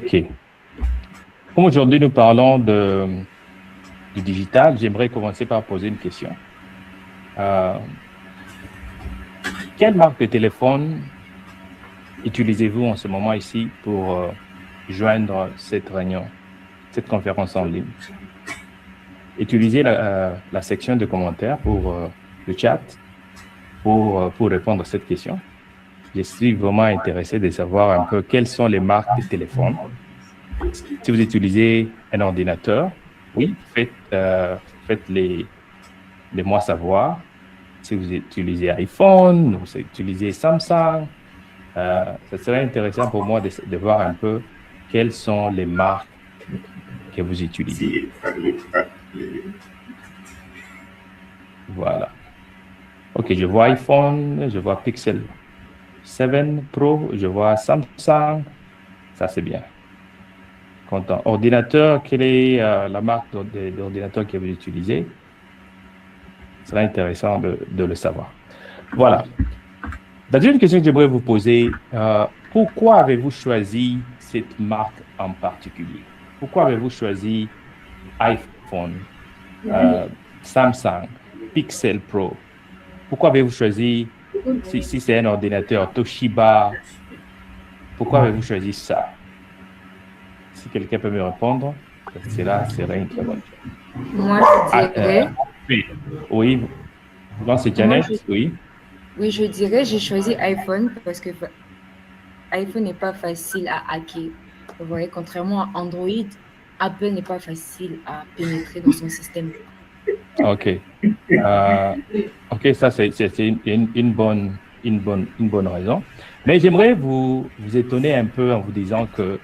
OK. Comme aujourd'hui, nous parlons du digital, j'aimerais commencer par poser une question. Quelle marque de téléphone utilisez-vous en ce moment ici pour joindre cette réunion, cette conférence en ligne? Utilisez la section de commentaires pour le chat pour répondre à cette question. Je suis vraiment intéressé de savoir un peu quelles sont les marques de téléphone. Si vous utilisez un ordinateur, oui, faites-les-moi savoir. Si vous utilisez iPhone, vous utilisez Samsung, ça serait intéressant pour moi de voir un peu quelles sont les marques que vous utilisez. Voilà. OK, je vois iPhone, je vois Pixel 7 Pro, je vois Samsung. Ça, c'est bien. Content. Ordinateur, quelle est la marque d'ordinateur que vous utilisez? Ce serait intéressant de le savoir. Voilà. La deuxième question que j'aimerais vous poser, pourquoi avez-vous choisi cette marque en particulier? Pourquoi avez-vous choisi iPhone, Samsung, Pixel Pro? Pourquoi avez-vous choisi, si c'est un ordinateur Toshiba, pourquoi avez-vous choisi ça? Si quelqu'un peut me répondre, cela serait une très bonne chose. Moi, je dirais... oui, dans ce channel, oui. Oui, je dirais, j'ai choisi iPhone parce que iPhone n'est pas facile à hacker. Vous voyez, contrairement à Android, Apple n'est pas facile à pénétrer dans son système. OK. OK, ça, c'est une bonne raison. Mais j'aimerais vous étonner un peu en vous disant que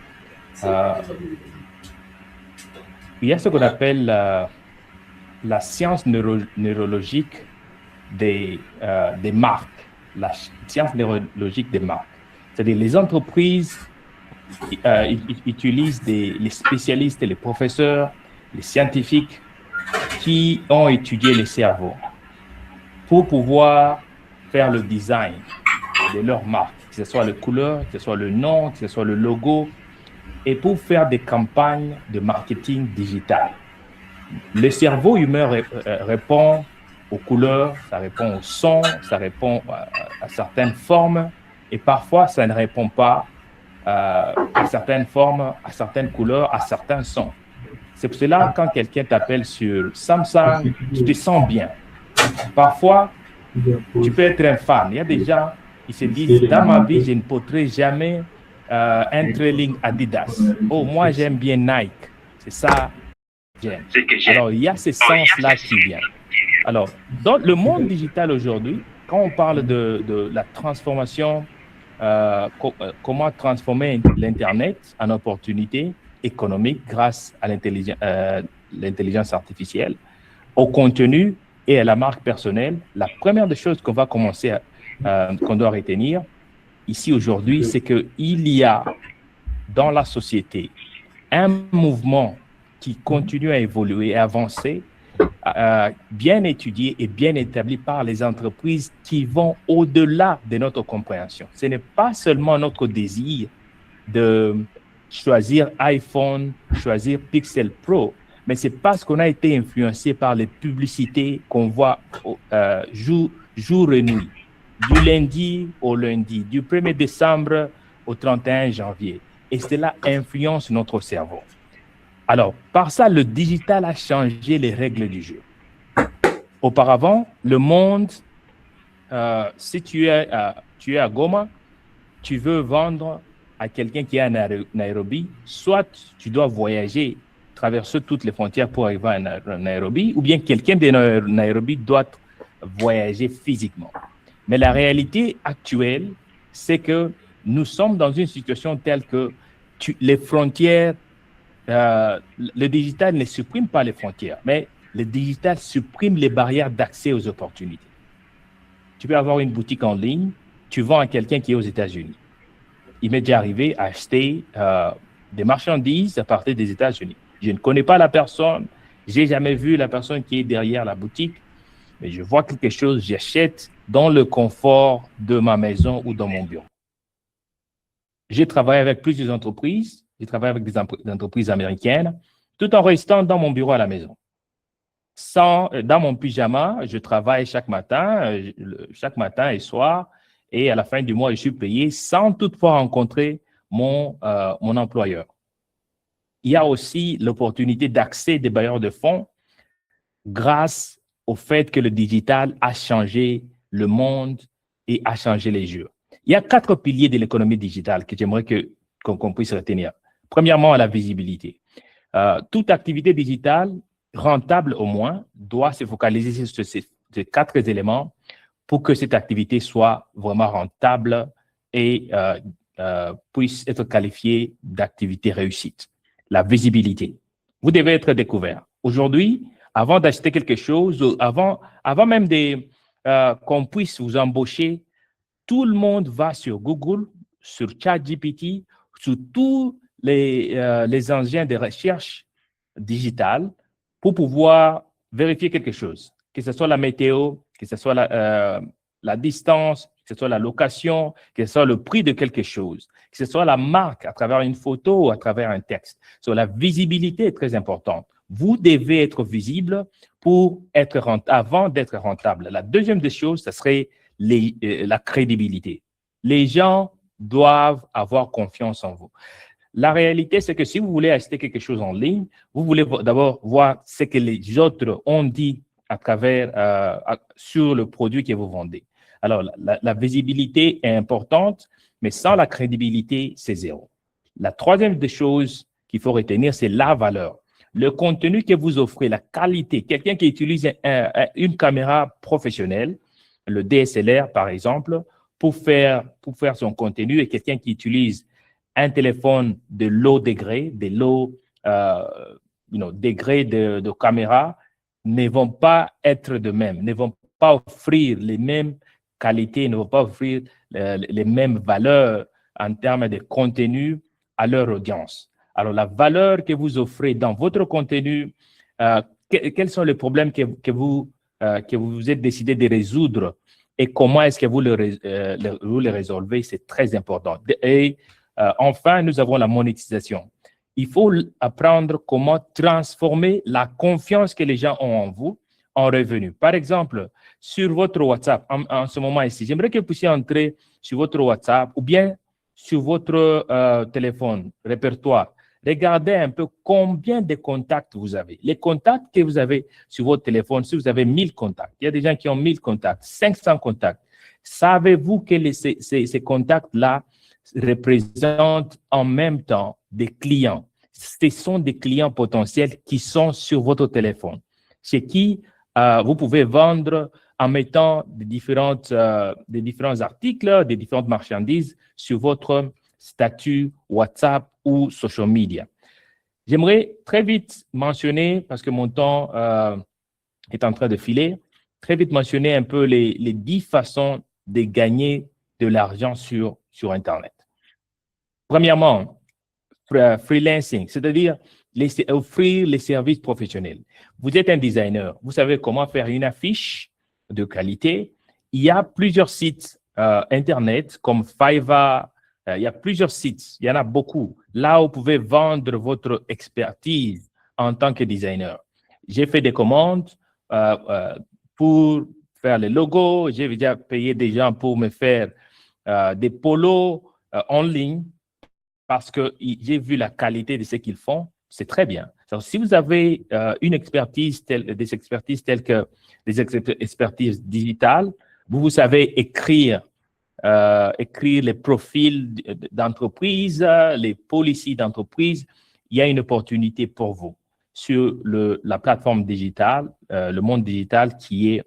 il y a ce qu'on appelle la science neurologique des marques, la science neurologique des marques. C'est-à-dire les entreprises utilisent les spécialistes, les professeurs, les scientifiques qui ont étudié les cerveaux pour pouvoir faire le design de leur marque, que ce soit la couleur, que ce soit le nom, que ce soit le logo, et pour faire des campagnes de marketing digital. Le cerveau humain répond aux couleurs, ça répond au son, ça répond à certaines formes, et parfois ça ne répond pas à certaines formes, à certaines couleurs, à certains sons. C'est pour cela, quand quelqu'un t'appelle sur Samsung, tu te sens bien. Parfois, tu peux être un fan. Il y a des gens qui se disent, dans ma vie, je ne porterai jamais un trailing Adidas. Oh, moi, j'aime bien Nike. C'est ça que j'aime. Alors, il y a ce sens-là qui vient. Alors, dans le monde digital aujourd'hui, quand on parle de la transformation, comment transformer l'Internet en opportunité économique grâce à l'intelligence artificielle, au contenu et à la marque personnelle, la première des choses qu'on va commencer qu'on doit retenir ici aujourd'hui, c'est qu'il y a dans la société un mouvement qui continue à évoluer et avancer, bien étudié et bien établi par les entreprises qui vont au-delà de notre compréhension. Ce n'est pas seulement notre désir de choisir iPhone, choisir Pixel Pro, mais c'est parce qu'on a été influencé par les publicités qu'on voit jour et nuit, du lundi au lundi, du 1er décembre au 31 janvier. Et cela influence notre cerveau. Alors, par ça, le digital a changé les règles du jeu. Auparavant, le monde, si tu es à Goma, tu veux vendre à quelqu'un qui est à Nairobi, soit tu dois voyager, traverser toutes les frontières pour arriver à Nairobi, ou bien quelqu'un de Nairobi doit voyager physiquement. Mais la réalité actuelle, c'est que nous sommes dans une situation telle que les frontières, le digital ne supprime pas les frontières, mais le digital supprime les barrières d'accès aux opportunités. Tu peux avoir une boutique en ligne, tu vends à quelqu'un qui est aux États-Unis. Il m'est déjà arrivé à acheter des marchandises à partir des États-Unis. Je ne connais pas la personne, je n'ai jamais vu la personne qui est derrière la boutique, mais je vois quelque chose, j'achète dans le confort de ma maison ou dans mon bureau. J'ai travaillé avec plusieurs entreprises, je travaille avec des entreprises américaines, tout en restant dans mon bureau à la maison. Dans mon pyjama, je travaille chaque matin et soir, et à la fin du mois, je suis payé sans toutefois rencontrer mon employeur. Il y a aussi l'opportunité d'accès des bailleurs de fonds grâce au fait que le digital a changé le monde et a changé les jeux. Il y a 4 piliers de l'économie digitale que j'aimerais qu'on puisse retenir. Premièrement, la visibilité. Toute activité digitale rentable au moins doit se focaliser sur ces 4 éléments pour que cette activité soit vraiment rentable et puisse être qualifiée d'activité réussite. La visibilité. Vous devez être découvert. Aujourd'hui, avant d'acheter quelque chose, avant même qu'on puisse vous embaucher, tout le monde va sur Google, sur ChatGPT, sur tous les engins de recherche digitale pour pouvoir vérifier quelque chose, que ce soit la météo, que ce soit la distance, que ce soit la location, que ce soit le prix de quelque chose, que ce soit la marque à travers une photo ou à travers un texte. La visibilité est très importante. Vous devez être visible pour être avant d'être rentable. La deuxième des choses, ce serait la crédibilité. Les gens doivent avoir confiance en vous. La réalité, c'est que si vous voulez acheter quelque chose en ligne, vous voulez d'abord voir ce que les autres ont dit à travers, sur le produit que vous vendez. Alors, la visibilité est importante, mais sans la crédibilité, c'est zéro. La troisième des choses qu'il faut retenir, c'est la valeur. Le contenu que vous offrez, la qualité. Quelqu'un qui utilise une caméra professionnelle, le DSLR par exemple, pour faire son contenu, et quelqu'un qui utilise un téléphone de low degré, degré de caméra, ne vont pas être de même, ne vont pas offrir les mêmes qualités, ne vont pas offrir les mêmes valeurs en termes de contenu à leur audience. Alors, la valeur que vous offrez dans votre contenu, quels sont les problèmes que vous êtes décidé de résoudre et comment est-ce que vous les résolvez, c'est très important. Et enfin, nous avons la monétisation. Il faut apprendre comment transformer la confiance que les gens ont en vous en revenus. Par exemple, sur votre WhatsApp, en ce moment ici, j'aimerais que vous puissiez entrer sur votre WhatsApp ou bien sur votre téléphone, répertoire. Regardez un peu combien de contacts vous avez. Les contacts que vous avez sur votre téléphone, si vous avez 1000 contacts, il y a des gens qui ont 1000 contacts, 500 contacts. Savez-vous que ces contacts-là représentent en même temps des clients? Ce sont des clients potentiels qui sont sur votre téléphone, chez qui vous pouvez vendre en mettant des différents articles, des différentes marchandises sur votre statut WhatsApp ou social media. J'aimerais très vite mentionner, parce que mon temps est en train de filer, très vite mentionner un peu les 10 façons de gagner de l'argent sur Internet. Premièrement, freelancing, c'est-à-dire offrir les services professionnels. Vous êtes un designer, vous savez comment faire une affiche de qualité. Il y a plusieurs sites Internet comme Fiverr, il y a plusieurs sites, il y en a beaucoup. Là où vous pouvez vendre votre expertise en tant que designer. J'ai fait des commandes pour faire les logos, j'ai déjà payé des gens pour me faire des polos en ligne parce que j'ai vu la qualité de ce qu'ils font, c'est très bien. Alors, si vous avez des expertises telles que des expertises digitales, vous savez écrire les profils d'entreprise, les policies d'entreprise, il y a une opportunité pour vous sur la plateforme digitale, le monde digital qui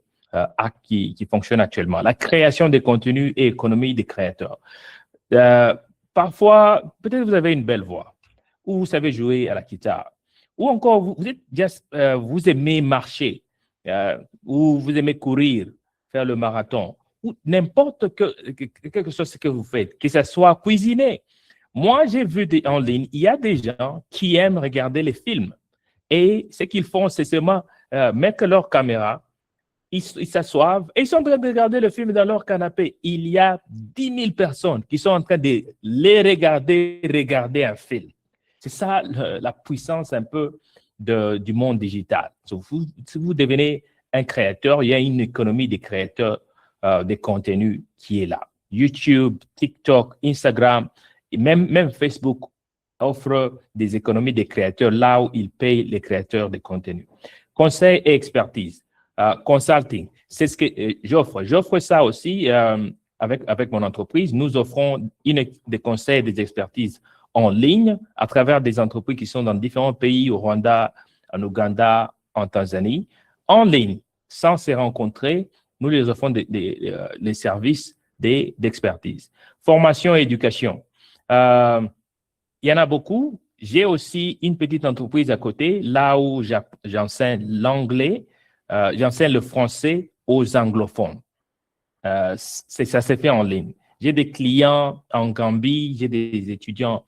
fonctionne actuellement. La création de contenus et économie des créateurs. Parfois, peut-être vous avez une belle voix, ou vous savez jouer à la guitare, ou encore vous aimez marcher, ou vous aimez courir, faire le marathon, ou n'importe quelque chose que vous faites, que ce soit cuisiner. Moi, j'ai vu en ligne, il y a des gens qui aiment regarder les films. Et ce qu'ils font, c'est seulement mettre leur caméra, ils s'assoivent et ils sont en train de regarder le film dans leur canapé. Il y a 10 000 personnes qui sont en train de regarder un film. C'est ça la puissance un peu du monde digital. Si vous devenez un créateur, il y a une économie des créateurs de contenu qui est là. YouTube, TikTok, Instagram, et même Facebook offre des économies des créateurs là où ils payent les créateurs de contenu. Conseil et expertise. Consulting, c'est ce que j'offre. J'offre ça aussi avec mon entreprise. Nous offrons des conseils et des expertises en ligne à travers des entreprises qui sont dans différents pays, au Rwanda, en Ouganda, en Tanzanie, en ligne, sans se rencontrer. Nous les offrons les services d'expertise. Formation et éducation. Il y en a beaucoup. J'ai aussi une petite entreprise à côté, là où j'enseigne l'anglais, j'enseigne le français aux anglophones. Ça se fait en ligne. J'ai des clients en Gambie, j'ai des étudiants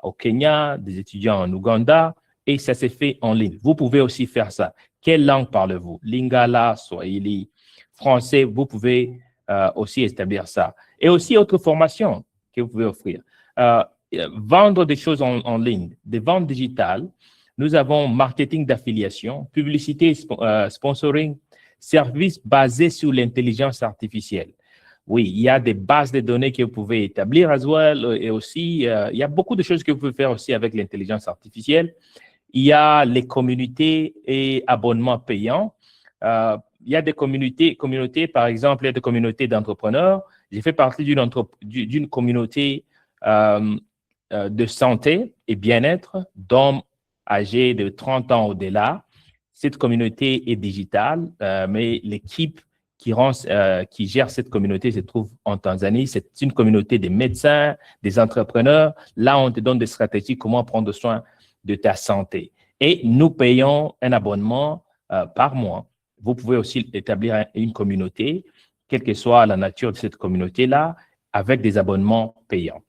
au Kenya, des étudiants en Ouganda, et ça se fait en ligne. Vous pouvez aussi faire ça. Quelle langue parlez-vous? Lingala, Swahili, français, vous pouvez aussi établir ça. Et aussi autre formation que vous pouvez offrir. Vendre des choses en ligne, des ventes digitales. Nous avons marketing d'affiliation, publicité, sponsoring, services basés sur l'intelligence artificielle. Oui, il y a des bases de données que vous pouvez établir as well, et aussi, il y a beaucoup de choses que vous pouvez faire aussi avec l'intelligence artificielle. Il y a les communautés et abonnements payants. Il y a des communautés, par exemple, il y a des communautés d'entrepreneurs. J'ai fait partie d'une communauté de santé et bien-être d'hommes âgés de 30 ans au-delà. Cette communauté est digitale, mais l'équipe qui gère cette communauté se trouve en Tanzanie. C'est une communauté des médecins, des entrepreneurs. Là, on te donne des stratégies, comment prendre soin de ta santé. Et nous payons un abonnement par mois. Vous pouvez aussi établir une communauté, quelle que soit la nature de cette communauté-là, avec des abonnements payants.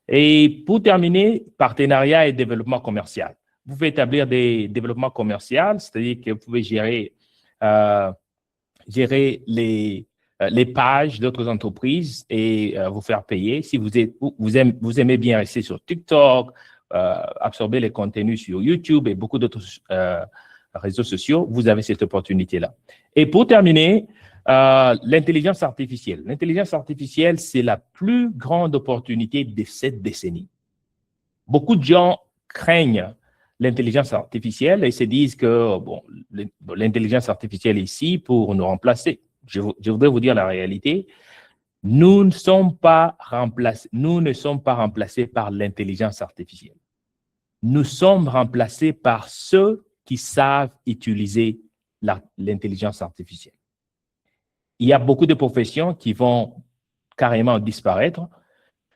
Et pour terminer, partenariat et développement commercial. Vous pouvez établir des développements commerciaux, c'est-à-dire que vous pouvez gérer les pages d'autres entreprises et vous faire payer. Si vous aimez bien rester sur TikTok, absorber les contenus sur YouTube et beaucoup d'autres réseaux sociaux, vous avez cette opportunité-là. Et pour terminer, l'intelligence artificielle. L'intelligence artificielle, c'est la plus grande opportunité de cette décennie. Beaucoup de gens craignent l'intelligence artificielle et se disent que bon, l'intelligence artificielle est ici pour nous remplacer. Je voudrais vous dire la réalité. Nous ne sommes pas remplacés par l'intelligence artificielle. Nous sommes remplacés par ceux qui savent utiliser l'intelligence artificielle. Il y a beaucoup de professions qui vont carrément disparaître.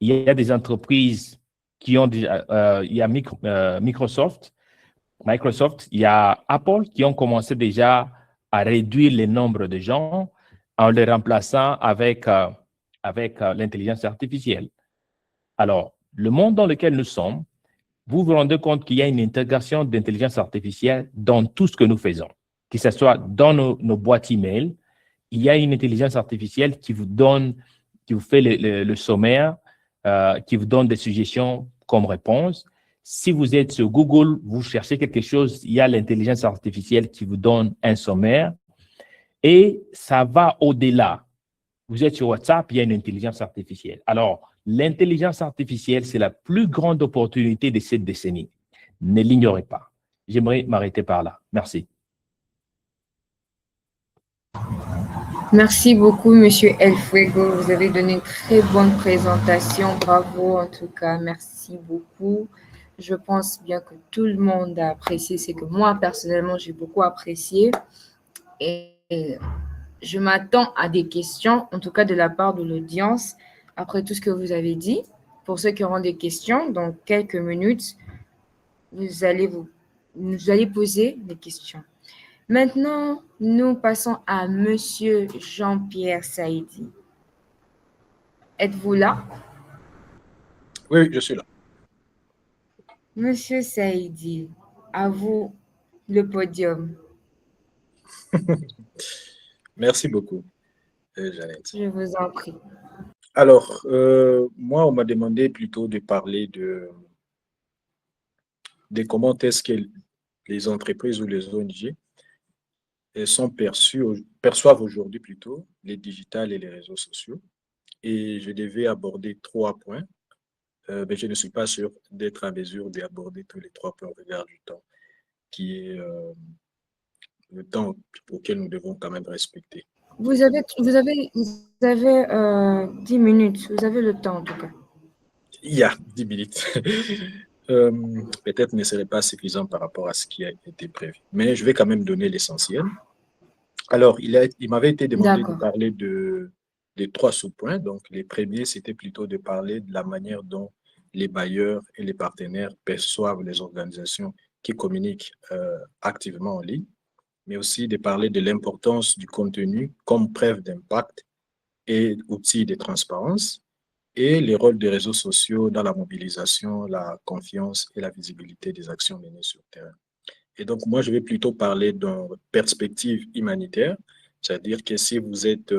Il y a des entreprises qui ont déjà, il y a Microsoft, il y a Apple qui ont commencé déjà à réduire le nombre de gens en les remplaçant avec l'intelligence artificielle. Alors, le monde dans lequel nous sommes, vous vous rendez compte qu'il y a une intégration d'intelligence artificielle dans tout ce que nous faisons, que ce soit dans nos boîtes email. Il y a une intelligence artificielle qui vous fait le sommaire, qui vous donne des suggestions comme réponse. Si vous êtes sur Google, vous cherchez quelque chose, il y a l'intelligence artificielle qui vous donne un sommaire et ça va au-delà. Vous êtes sur WhatsApp, il y a une intelligence artificielle. Alors, l'intelligence artificielle, c'est la plus grande opportunité de cette décennie. Ne l'ignorez pas. J'aimerais m'arrêter par là. Merci. Merci beaucoup, Monsieur El Fuego. Vous avez donné une très bonne présentation. Bravo, en tout cas. Merci beaucoup. Je pense bien que tout le monde a apprécié. C'est que moi, personnellement, j'ai beaucoup apprécié. Et je m'attends à des questions, en tout cas de la part de l'audience, après tout ce que vous avez dit. Pour ceux qui auront des questions, dans quelques minutes, vous allez poser des questions. Maintenant, nous passons à Monsieur Jean-Pierre Saïdi. Êtes-vous là? Oui, je suis là. Monsieur Saïdi, à vous le podium. Merci beaucoup, Jeannette. Je vous en prie. Alors, moi, on m'a demandé plutôt de parler de de comment est-ce que les entreprises ou les ONG perçoivent aujourd'hui plutôt les digitales et les réseaux sociaux. Et je devais aborder 3 points. Mais je ne suis pas sûr d'être à mesure d'aborder tous les 3 points au regard du temps, qui est le temps auquel nous devons quand même respecter. Vous avez 10 minutes. Vous avez le temps, en tout cas. Il y a 10 minutes. Peut-être ne serait pas suffisant par rapport à ce qui a été prévu. Mais je vais quand même donner l'essentiel. Alors, il m'avait été demandé de D'accord. parler des 3 sous-points. Donc, les premiers, c'était plutôt de parler de la manière dont les bailleurs et les partenaires perçoivent les organisations qui communiquent activement en ligne, mais aussi de parler de l'importance du contenu comme preuve d'impact et outil de transparence, et les rôles des réseaux sociaux dans la mobilisation, la confiance et la visibilité des actions menées sur le terrain. Et donc, moi, je vais plutôt parler d'une perspective humanitaire, c'est-à-dire que si vous êtes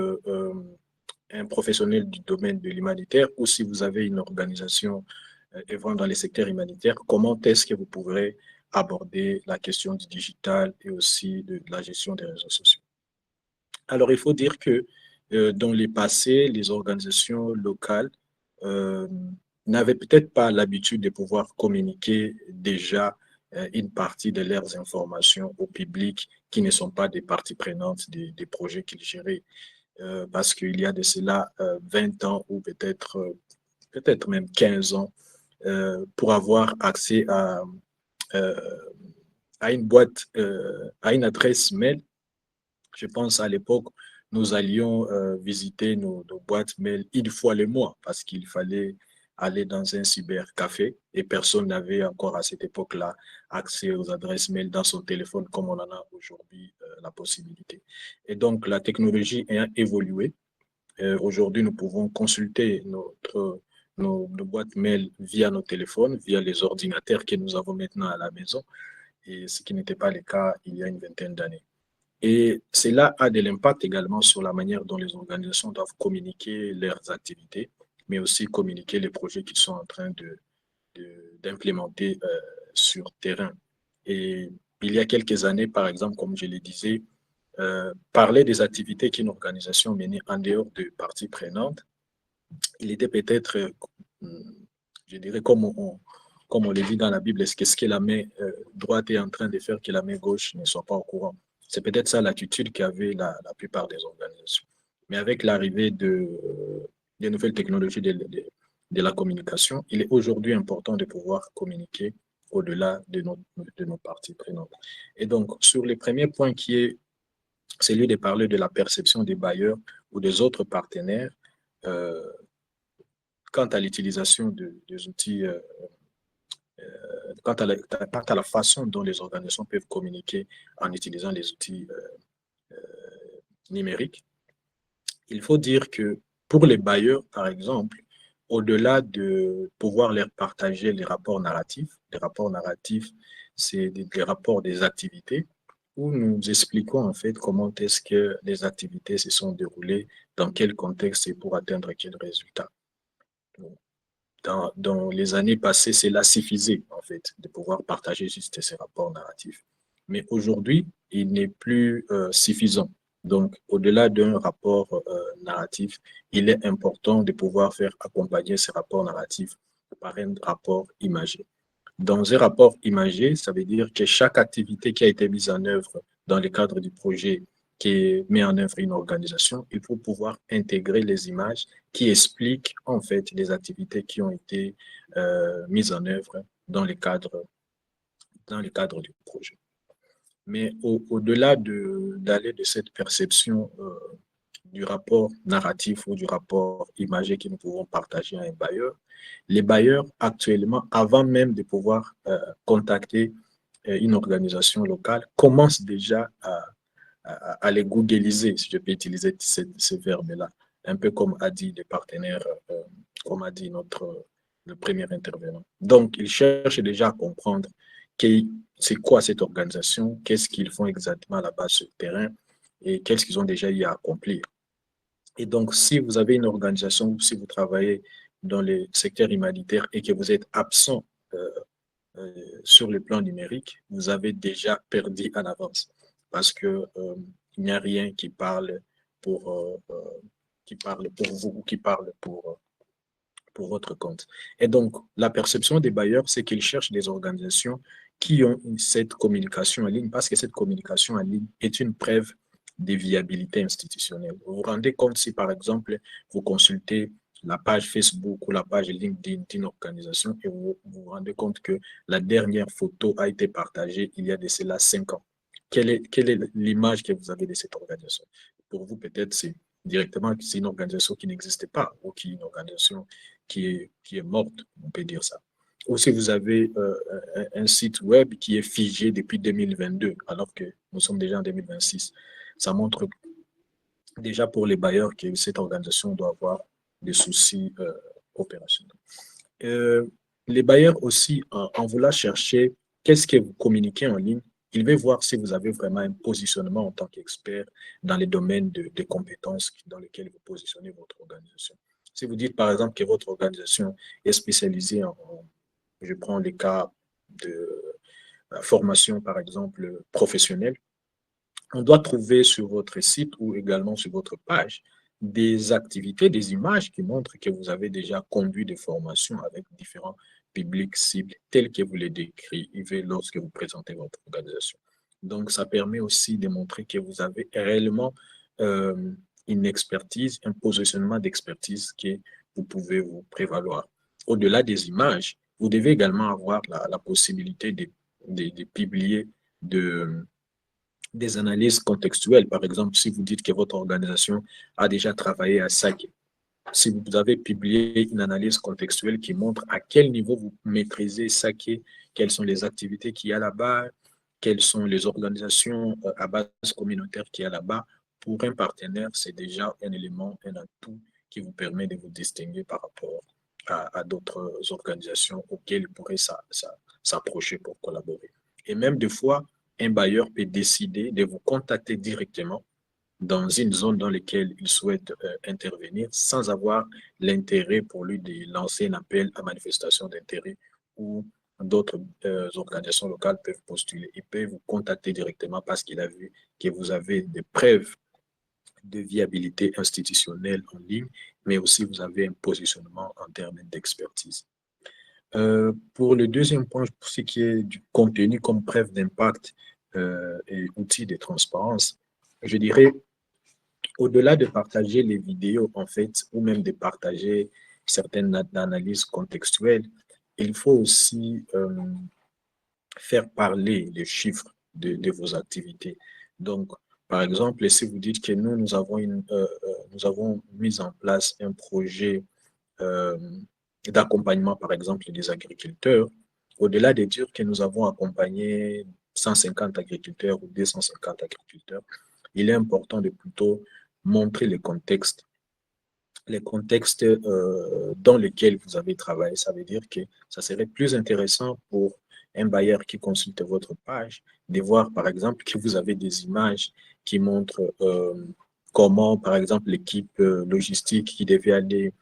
un professionnel du domaine de l'humanitaire ou si vous avez une organisation œuvrant dans les secteurs humanitaires, comment est-ce que vous pourrez aborder la question du digital et aussi de la gestion des réseaux sociaux. Alors, il faut dire que dans les passés, les organisations locales n'avaient peut-être pas l'habitude de pouvoir communiquer déjà une partie de leurs informations au public qui ne sont pas des parties prenantes des projets qu'ils géraient. Parce qu'il y a de cela 20 ans ou peut-être même 15 ans, pour avoir accès à une boîte, à une adresse mail. Je pense à l'époque, nous allions visiter nos boîtes mail une fois le mois parce qu'il fallait aller dans un cybercafé et personne n'avait encore à cette époque-là accès aux adresses mail dans son téléphone comme on en a aujourd'hui la possibilité. Et donc, la technologie a évolué. Aujourd'hui, nous pouvons consulter nos boîtes mail via nos téléphones, via les ordinateurs que nous avons maintenant à la maison, et ce qui n'était pas le cas il y a une vingtaine d'années. Et cela a de l'impact également sur la manière dont les organisations doivent communiquer leurs activités, mais aussi communiquer les projets qu'ils sont en train d'implémenter sur terrain. Et il y a quelques années, par exemple, comme je le disais, parler des activités qu'une organisation menait en dehors de parties prenantes, il était peut-être, je dirais, comme on le dit dans la Bible, est-ce que la main droite est en train de faire que la main gauche ne soit pas au courant? C'est peut-être ça l'attitude qu'avaient la plupart des organisations. Mais avec l'arrivée des nouvelles technologies de la communication, il est aujourd'hui important de pouvoir communiquer au-delà de nos parties prenantes. Et donc, sur les premiers points qui est celui de parler de la perception des bailleurs ou des autres partenaires quant à l'utilisation des outils, quant à la façon dont les organisations peuvent communiquer en utilisant les outils numériques. Il faut dire que pour les bailleurs, par exemple, au-delà de pouvoir leur partager les rapports narratifs, c'est des rapports des activités, où nous expliquons en fait comment est-ce que les activités se sont déroulées, dans quel contexte et pour atteindre quel résultat. Dans les années passées, cela suffisait en fait de pouvoir partager juste ces rapports narratifs. Mais aujourd'hui, il n'est plus suffisant. Donc, au-delà d'un rapport narratif, il est important de pouvoir faire accompagner ces rapports narratifs par un rapport imagé. Dans un rapport imagé, ça veut dire que chaque activité qui a été mise en œuvre dans le cadre du projet qui met en œuvre une organisation, il faut pouvoir intégrer les images qui expliquent en fait les activités qui ont été mises en œuvre dans le cadre du projet. Mais au-delà d'aller de cette perception du rapport narratif ou du rapport imagé que nous pouvons partager à un bailleur, les bailleurs actuellement, avant même de pouvoir contacter une organisation locale, commencent déjà à les googliser, si je peux utiliser ce verbe-là, un peu comme a dit les partenaires, comme a dit le premier intervenant. Donc, ils cherchent déjà à comprendre c'est quoi cette organisation, qu'est-ce qu'ils font exactement là-bas sur le terrain et qu'est-ce qu'ils ont déjà eu à accomplir. Et donc, si vous avez une organisation ou si vous travaillez dans le secteur humanitaire et que vous êtes absent sur le plan numérique, vous avez déjà perdu en avance parce que il n'y a rien qui parle pour vous ou qui parle pour votre compte. Et donc, la perception des bailleurs, c'est qu'ils cherchent des organisations qui ont cette communication en ligne parce que cette communication en ligne est une preuve de viabilité institutionnelle. Vous vous rendez compte si, par exemple, vous consultez la page Facebook ou la page LinkedIn d'une organisation et vous vous rendez compte que la dernière photo a été partagée il y a de cela 5 ans. Quelle est l'image que vous avez de cette organisation? Pour vous, peut-être, c'est directement que c'est une organisation qui n'existe pas ou qui est une organisation qui est morte, on peut dire ça. Ou si vous avez un site web qui est figé depuis 2022, alors que nous sommes déjà en 2026, ça montre déjà pour les bailleurs que cette organisation doit avoir des soucis opérationnels. Les bailleurs aussi, en voulant chercher qu'est-ce que vous communiquez en ligne, ils veulent voir si vous avez vraiment un positionnement en tant qu'expert dans les domaines de compétences dans lesquels vous positionnez votre organisation. Si vous dites par exemple que votre organisation est spécialisée je prends les cas de formation par exemple professionnelle, on doit trouver sur votre site ou également sur votre page des activités, des images qui montrent que vous avez déjà conduit des formations avec différents publics cibles tels que vous les décrivez lorsque vous présentez votre organisation. Donc, ça permet aussi de montrer que vous avez réellement une expertise, un positionnement d'expertise que vous pouvez vous prévaloir. Au-delà des images, vous devez également avoir la possibilité de publier des analyses contextuelles. Par exemple, si vous dites que votre organisation a déjà travaillé à SAC, si vous avez publié une analyse contextuelle qui montre à quel niveau vous maîtrisez SAC, quelles sont les activités qu'il y a là-bas, quelles sont les organisations à base communautaire qu'il y a là-bas, pour un partenaire, c'est déjà un élément, un atout qui vous permet de vous distinguer par rapport à d'autres organisations auxquelles il pourrait s'approcher pour collaborer. Et même des fois, un bailleur peut décider de vous contacter directement dans une zone dans laquelle il souhaite intervenir sans avoir l'intérêt pour lui de lancer un appel à manifestation d'intérêt où d'autres organisations locales peuvent postuler. Il peut vous contacter directement parce qu'il a vu que vous avez des preuves de viabilité institutionnelle en ligne, mais aussi vous avez un positionnement en termes d'expertise. Pour le deuxième point, pour ce qui est du contenu comme preuve d'impact et outil de transparence, je dirais, au-delà de partager les vidéos, en fait, ou même de partager certaines analyses contextuelles, il faut aussi faire parler les chiffres de vos activités. Donc, par exemple, si vous dites que nous avons mis en place un projet d'accompagnement, par exemple, des agriculteurs, au-delà de dire que nous avons accompagné 150 agriculteurs ou 250 agriculteurs, il est important de plutôt montrer les contextes dans lesquels vous avez travaillé. Ça veut dire que ça serait plus intéressant pour un bailleur qui consulte votre page de voir, par exemple, que vous avez des images qui montrent comment, par exemple, l'équipe logistique qui devait aller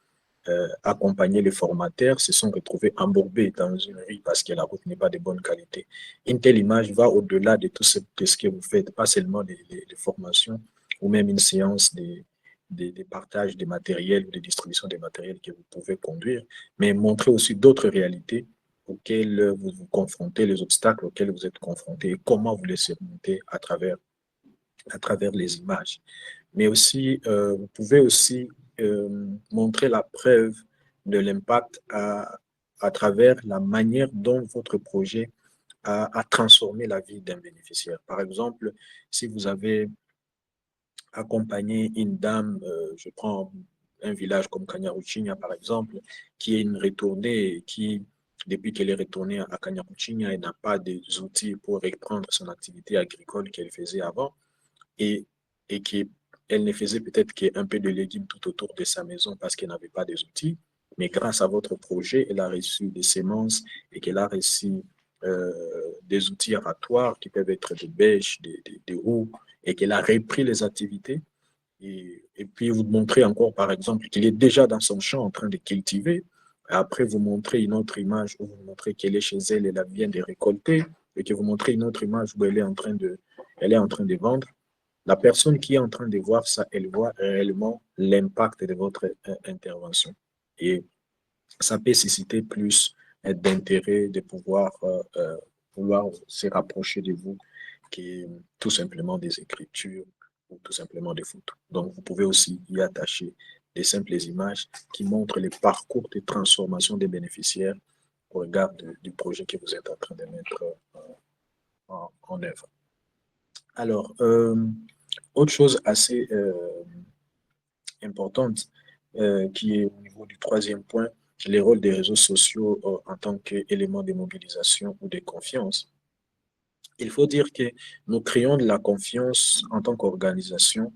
accompagner les formateurs se sont retrouvés embourbés dans une rue parce que la route n'est pas de bonne qualité. Une telle image va au-delà de tout ce que vous faites, pas seulement les formations ou même une séance de partage des matériels ou de distribution des matériels que vous pouvez conduire, mais montrer aussi d'autres réalités auxquelles vous vous confrontez, les obstacles auxquels vous êtes confrontés et comment vous les surmontez à travers les images. Mais aussi, vous pouvez aussi montrer la preuve de l'impact à travers la manière dont votre projet a transformé la vie d'un bénéficiaire. Par exemple, si vous avez accompagné une dame, je prends un village comme Kanyaruchinya par exemple, qui est une retournée, qui, depuis qu'elle est retournée à Kanyaruchinya, elle n'a pas des outils pour reprendre son activité agricole qu'elle faisait avant et qu'elle ne faisait peut-être qu'un peu de légumes tout autour de sa maison parce qu'elle n'avait pas des outils. Mais grâce à votre projet, elle a reçu des semences et qu'elle a reçu des outils aratoires qui peuvent être des bêches, des roues, et qu'elle a repris les activités. Et puis vous montrer encore, par exemple, qu'il est déjà dans son champ en train de cultiver Après, vous montrez une autre image où vous montrez qu'elle est chez elle, elle a bien des récoltés, et que vous montrez une autre image où elle est en train de vendre. La personne qui est en train de voir ça, elle voit réellement l'impact de votre intervention. Et ça peut susciter plus d'intérêt de pouvoir se rapprocher de vous que tout simplement des écritures ou tout simplement des photos. Donc, vous pouvez aussi y attacher des simples images qui montrent les parcours de transformation des bénéficiaires au regard du projet que vous êtes en train de mettre en œuvre. Alors, autre chose assez importante qui est au niveau du troisième point, les rôles des réseaux sociaux en tant qu'élément de mobilisation ou de confiance. Il faut dire que nous créons de la confiance en tant qu'organisation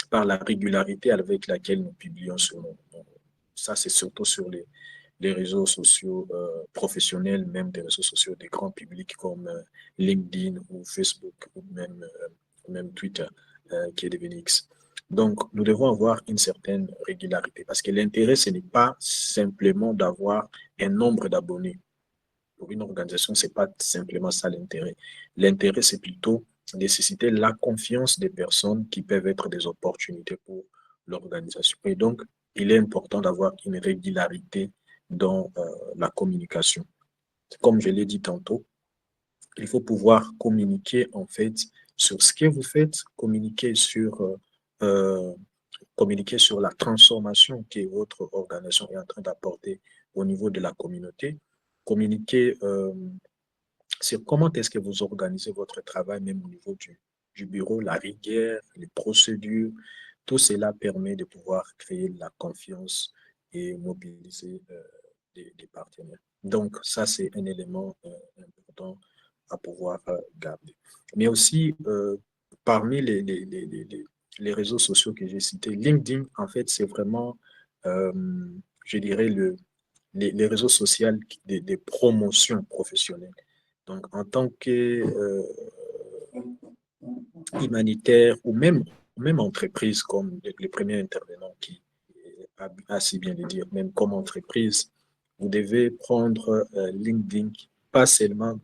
par la régularité avec laquelle nous publions sur ça c'est surtout sur les réseaux sociaux professionnels, même des réseaux sociaux des grands publics comme LinkedIn ou Facebook ou même Twitter qui est devenu X. Donc, nous devons avoir une certaine régularité parce que l'intérêt, ce n'est pas simplement d'avoir un nombre d'abonnés. Pour une organisation, ce n'est pas simplement ça l'intérêt. L'intérêt, c'est plutôt de susciter la confiance des personnes qui peuvent être des opportunités pour l'organisation. Et donc, il est important d'avoir une régularité dans la communication. Comme je l'ai dit tantôt, il faut pouvoir communiquer en fait sur ce que vous faites, communiquer sur la transformation que votre organisation est en train d'apporter au niveau de la communauté, communiquer sur comment est-ce que vous organisez votre travail, même au niveau du bureau, la rigueur, les procédures. Tout cela permet de pouvoir créer la confiance et mobiliser des partenaires. Donc, ça, c'est un élément important à pouvoir garder. Mais aussi, parmi les réseaux sociaux que j'ai cités, LinkedIn, en fait, c'est vraiment, je dirais, les réseaux sociaux des promotions professionnelles. Donc, en tant que humanitaire ou même entreprise, comme les premiers intervenants qui a si bien de dire, même comme entreprise, vous devez prendre LinkedIn pas seulement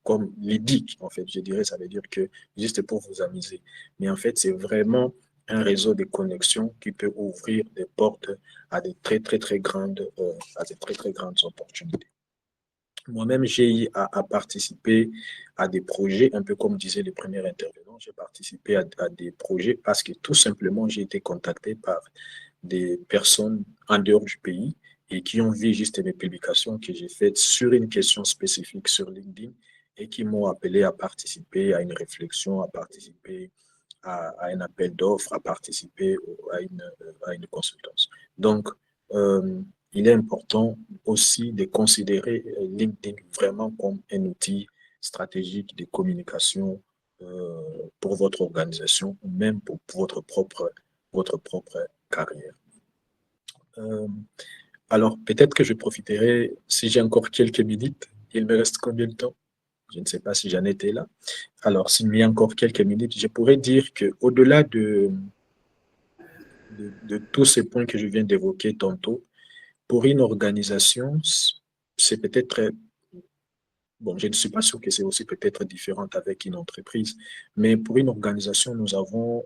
comme l'édic, en fait, je dirais, ça veut dire que juste pour vous amuser. Mais en fait, c'est vraiment un réseau de connexions qui peut ouvrir des portes à des très grandes opportunités. Moi-même, j'ai eu à participer à des projets, un peu comme disaient les premiers intervenants, j'ai participé à des projets parce que tout simplement, j'ai été contacté par des personnes en dehors du pays et qui ont vu juste mes publications que j'ai faites sur une question spécifique sur LinkedIn et qui m'ont appelé à participer à une réflexion, à participer à un appel d'offres, à participer à une consultance. Donc, il est important aussi de considérer LinkedIn vraiment comme un outil stratégique de communication pour votre organisation ou même pour votre propre carrière. Alors, peut-être que je profiterai, si j'ai encore quelques minutes, il me reste combien de temps? Je ne sais pas si j'en étais là. Alors, s'il me y a encore quelques minutes, je pourrais dire qu'au-delà de tous ces points que je viens d'évoquer tantôt, pour une organisation, c'est peut-être, bon, je ne suis pas sûr que c'est aussi peut-être différent avec une entreprise, mais pour une organisation, nous avons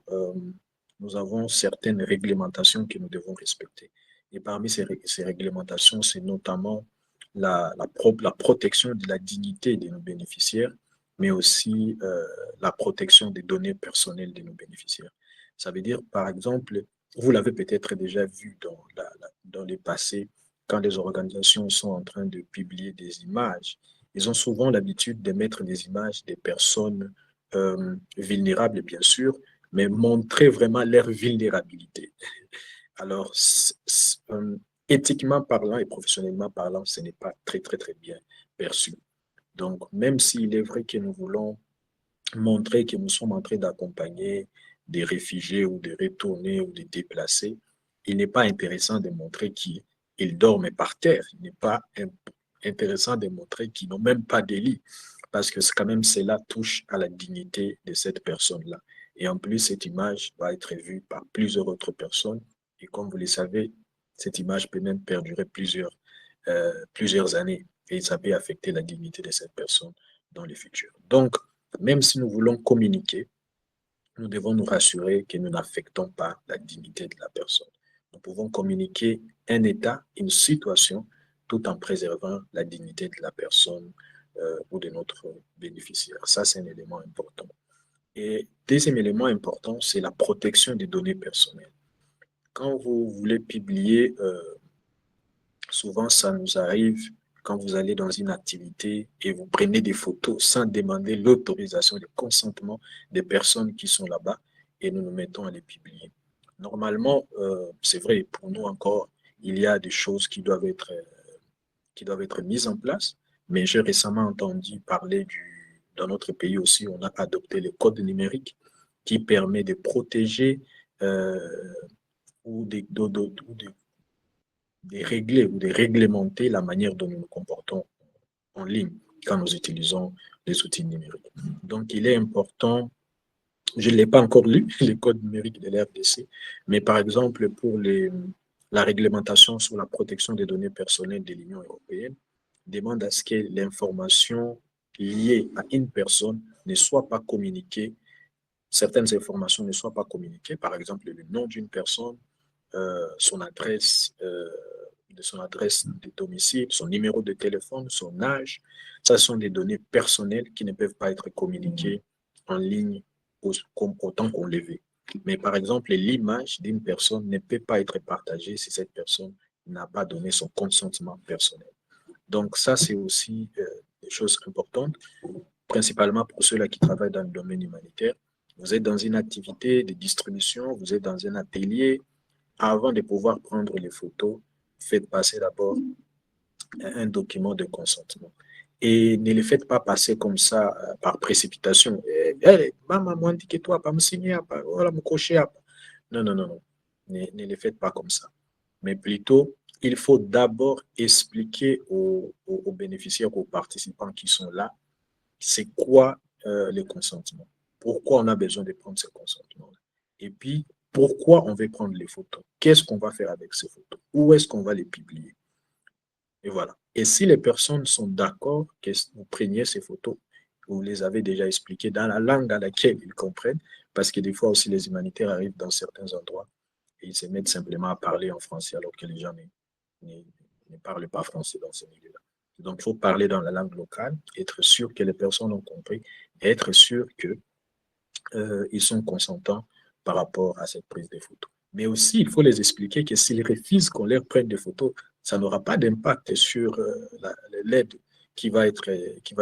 certaines réglementations que nous devons respecter. Et parmi ces réglementations, c'est notamment la protection de la dignité de nos bénéficiaires, mais aussi la protection des données personnelles de nos bénéficiaires. Ça veut dire, par exemple, vous l'avez peut-être déjà vu dans les passés, quand les organisations sont en train de publier des images, ils ont souvent l'habitude de mettre des images des personnes vulnérables, bien sûr, mais montrer vraiment leur vulnérabilité. Alors, éthiquement parlant et professionnellement parlant, ce n'est pas très bien perçu. Donc, même s'il est vrai que nous voulons montrer que nous sommes en train d'accompagner des réfugiés ou de retournés ou de déplacés, il n'est pas intéressant de montrer qu'ils dorment par terre. Il n'est pas intéressant de montrer qu'ils n'ont même pas de lit, parce que quand même cela touche à la dignité de cette personne-là. Et en plus, cette image va être vue par plusieurs autres personnes. Et comme vous le savez, cette image peut même perdurer plusieurs années et ça peut affecter la dignité de cette personne dans le futur. Donc, même si nous voulons communiquer, nous devons nous rassurer que nous n'affectons pas la dignité de la personne. Nous pouvons communiquer un état, une situation, tout en préservant la dignité de la personne ou de notre bénéficiaire. Ça, c'est un élément important. Et deuxième élément important, c'est la protection des données personnelles. Quand vous voulez publier, souvent ça nous arrive quand vous allez dans une activité et vous prenez des photos sans demander l'autorisation, le consentement des personnes qui sont là-bas et nous nous mettons à les publier. Normalement, c'est vrai, pour nous encore, il y a des choses qui doivent être mises en place, mais j'ai récemment entendu parler dans notre pays aussi, on a adopté le code numérique qui permet de protéger ou de régler ou de réglementer la manière dont nous nous comportons en ligne quand nous utilisons les outils numériques. Donc, il est important, je ne l'ai pas encore lu, les codes numériques de l'RDC, mais par exemple, pour la réglementation sur la protection des données personnelles de l'Union européenne, demande à ce que l'information liée à une personne ne soit pas communiquée, certaines informations ne soient pas communiquées, par exemple le nom d'une personne, son adresse de domicile, son numéro de téléphone, son âge. Ça sont des données personnelles qui ne peuvent pas être communiquées en ligne autant qu'on les veut. Mais par exemple, l'image d'une personne ne peut pas être partagée si cette personne n'a pas donné son consentement personnel. Donc ça, c'est aussi des choses importantes, principalement pour ceux-là qui travaillent dans le domaine humanitaire. Vous êtes dans une activité de distribution, vous êtes dans un atelier. Avant de pouvoir prendre les photos, faites passer d'abord un document de consentement. Et ne les faites pas passer comme ça par précipitation. Maman dit que toi, pas me signer, voilà, me cocher. Non, non, non, non. Ne les faites pas comme ça. Mais plutôt, il faut d'abord expliquer aux bénéficiaires, aux participants qui sont là, c'est quoi le consentement. Pourquoi on a besoin de prendre ce consentement. Et puis, pourquoi on veut prendre les photos. Qu'est-ce qu'on va faire avec ces photos? Où est-ce qu'on va les publier? Et voilà. Et si les personnes sont d'accord que vous preniez ces photos, vous les avez déjà expliquées dans la langue à laquelle ils comprennent, parce que des fois aussi les humanitaires arrivent dans certains endroits et ils se mettent simplement à parler en français alors que les gens ne parlent pas français dans ces milieux-là. Donc, il faut parler dans la langue locale, être sûr que les personnes ont compris, et être sûr qu'ils sont consentants par rapport à cette prise de photos. Mais aussi, il faut les expliquer que s'ils refusent qu'on leur prenne des photos, ça n'aura pas d'impact sur l'aide qui va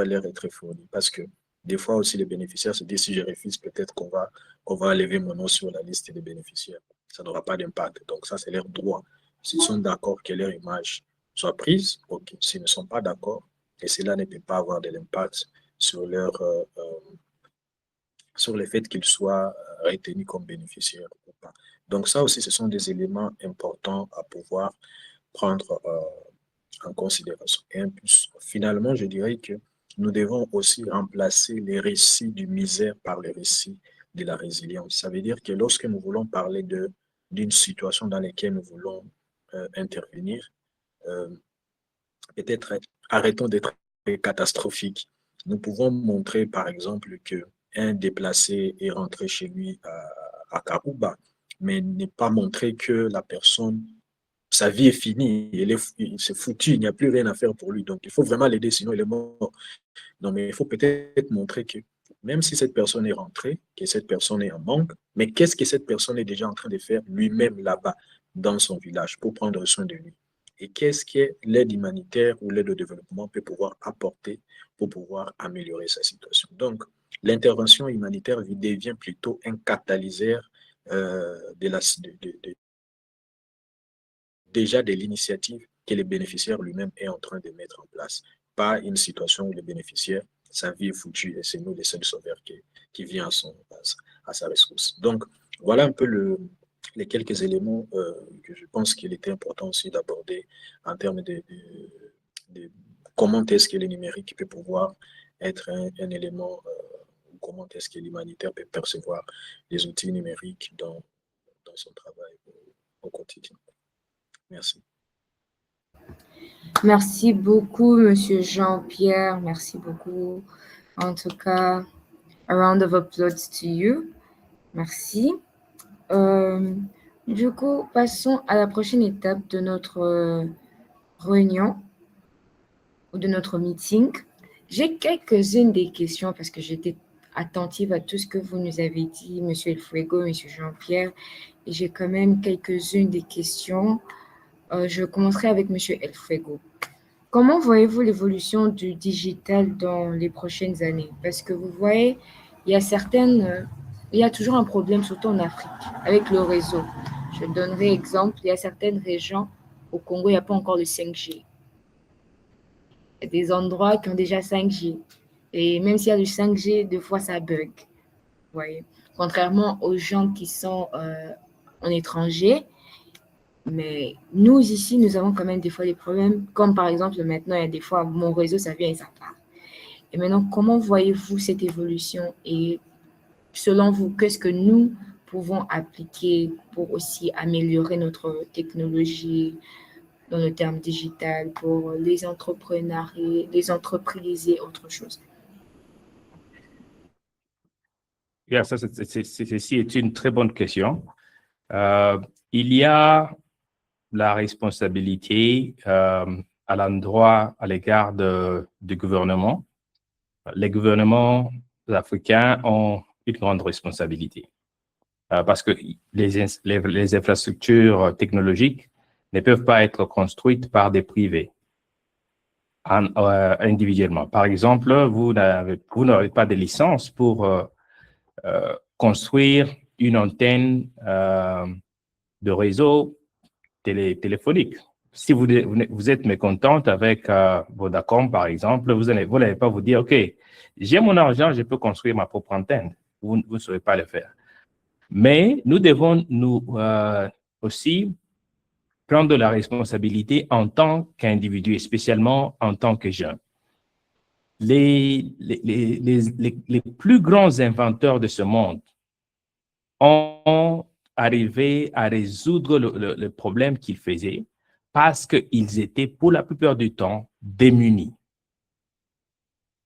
leur être fournie. Parce que des fois aussi, les bénéficiaires se disent, si je refuse, peut-être qu'on va enlever mon nom sur la liste des bénéficiaires. Ça n'aura pas d'impact. Donc ça, c'est leur droit. S'ils sont d'accord que leur image soit prise, ok. S'ils ne sont pas d'accord, et cela ne peut pas avoir de l'impact sur sur le fait qu'ils soient retenus comme bénéficiaires ou pas. Donc ça aussi, ce sont des éléments importants à pouvoir prendre en considération. Et finalement, je dirais que nous devons aussi remplacer les récits du misère par les récits de la résilience. Ça veut dire que lorsque nous voulons parler d'une situation dans laquelle nous voulons intervenir, peut-être arrêtons d'être catastrophiques. Nous pouvons montrer, par exemple, qu'un déplacé est rentré chez lui à Karouba, mais ne pas montrer que la personne, sa vie est finie, il s'est foutu, il n'y a plus rien à faire pour lui. Donc, il faut vraiment l'aider, sinon il est mort. Non, mais il faut peut-être montrer que même si cette personne est rentrée, que cette personne est en manque, mais qu'est-ce que cette personne est déjà en train de faire lui-même là-bas, dans son village, pour prendre soin de lui? Et qu'est-ce que l'aide humanitaire ou l'aide au développement peut pouvoir apporter pour pouvoir améliorer sa situation? Donc, l'intervention humanitaire devient plutôt un catalyseur déjà de l'initiative que le bénéficiaire lui-même est en train de mettre en place, pas une situation où le bénéficiaire, sa vie est foutue et c'est nous les seuls sauveurs qui vient à sa ressource. Donc, voilà un peu les quelques éléments que je pense qu'il était important aussi d'aborder en termes de comment est-ce que le numérique peut pouvoir être un élément, comment est-ce que l'humanitaire peut percevoir les outils numériques dans son travail au quotidien. Merci. Merci beaucoup, Monsieur Jean-Pierre. Merci beaucoup. En tout cas, a round of applause to you. Merci. Du coup, passons à la prochaine étape de notre réunion ou de notre meeting. J'ai quelques-unes des questions parce que j'étais attentive à tout ce que vous nous avez dit, Monsieur El Fuego, Monsieur Jean-Pierre, et j'ai quand même quelques-unes des questions. Je commencerai avec Monsieur El Fuego. Comment voyez-vous l'évolution du digital dans les prochaines années? Parce que vous voyez, il y a toujours un problème, surtout en Afrique, avec le réseau. Je donnerai exemple, il y a certaines régions au Congo, il n'y a pas encore le 5G. Il y a des endroits qui ont déjà 5G. Et même s'il y a le 5G, deux fois ça bug. Vous voyez. Contrairement aux gens qui sont en étranger, mais nous, ici, nous avons quand même des fois des problèmes. Comme par exemple, maintenant, il y a des fois, mon réseau, ça vient et ça part. Et maintenant, comment voyez-vous cette évolution? Et selon vous, qu'est-ce que nous pouvons appliquer pour aussi améliorer notre technologie dans le terme digital pour les entrepreneurs, les entreprises et autre chose? Yeah, ceci est une très bonne question. Il y a la responsabilité à l'égard du gouvernement. Les gouvernements africains ont une grande responsabilité parce que les infrastructures technologiques ne peuvent pas être construites par des privés individuellement. Par exemple, vous n'avez pas de licence pour construire une antenne de réseau téléphonique. Si vous êtes mécontente avec Vodacom, par exemple, vous n'allez pas vous dire, OK, j'ai mon argent, je peux construire ma propre antenne. Vous ne saurez pas le faire. Mais nous devons aussi prendre la responsabilité en tant qu'individu, et spécialement en tant que jeune. Les plus grands inventeurs de ce monde ont arrivé à résoudre le problème qu'ils faisaient parce qu'ils étaient, pour la plupart du temps, démunis.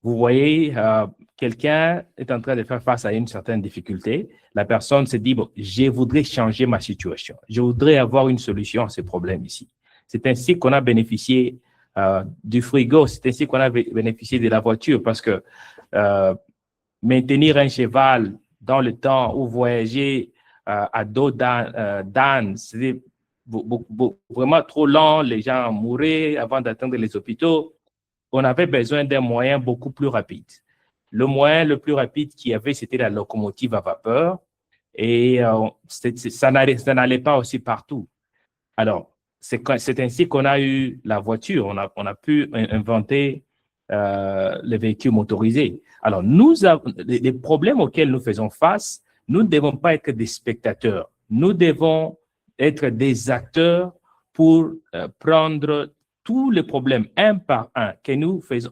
Vous voyez, quelqu'un est en train de faire face à une certaine difficulté. La personne se dit, bon, je voudrais changer ma situation. Je voudrais avoir une solution à ce problème ici. C'est ainsi qu'on a bénéficié du frigo. C'est ainsi qu'on a bénéficié de la voiture parce que maintenir un cheval dans le temps ou voyager à dos d'âne, c'était vraiment trop lent. Les gens mouraient avant d'atteindre les hôpitaux. On avait besoin d'un moyen beaucoup plus rapide. Le moyen le plus rapide qu'il y avait, c'était la locomotive à vapeur et ça n'allait pas aussi partout. Alors, c'est ainsi qu'on a eu la voiture. On a pu inventer les véhicules motorisés. Alors, les problèmes auxquels nous faisons face, nous ne devons pas être des spectateurs. Nous devons être des acteurs pour prendre tous les problèmes un par un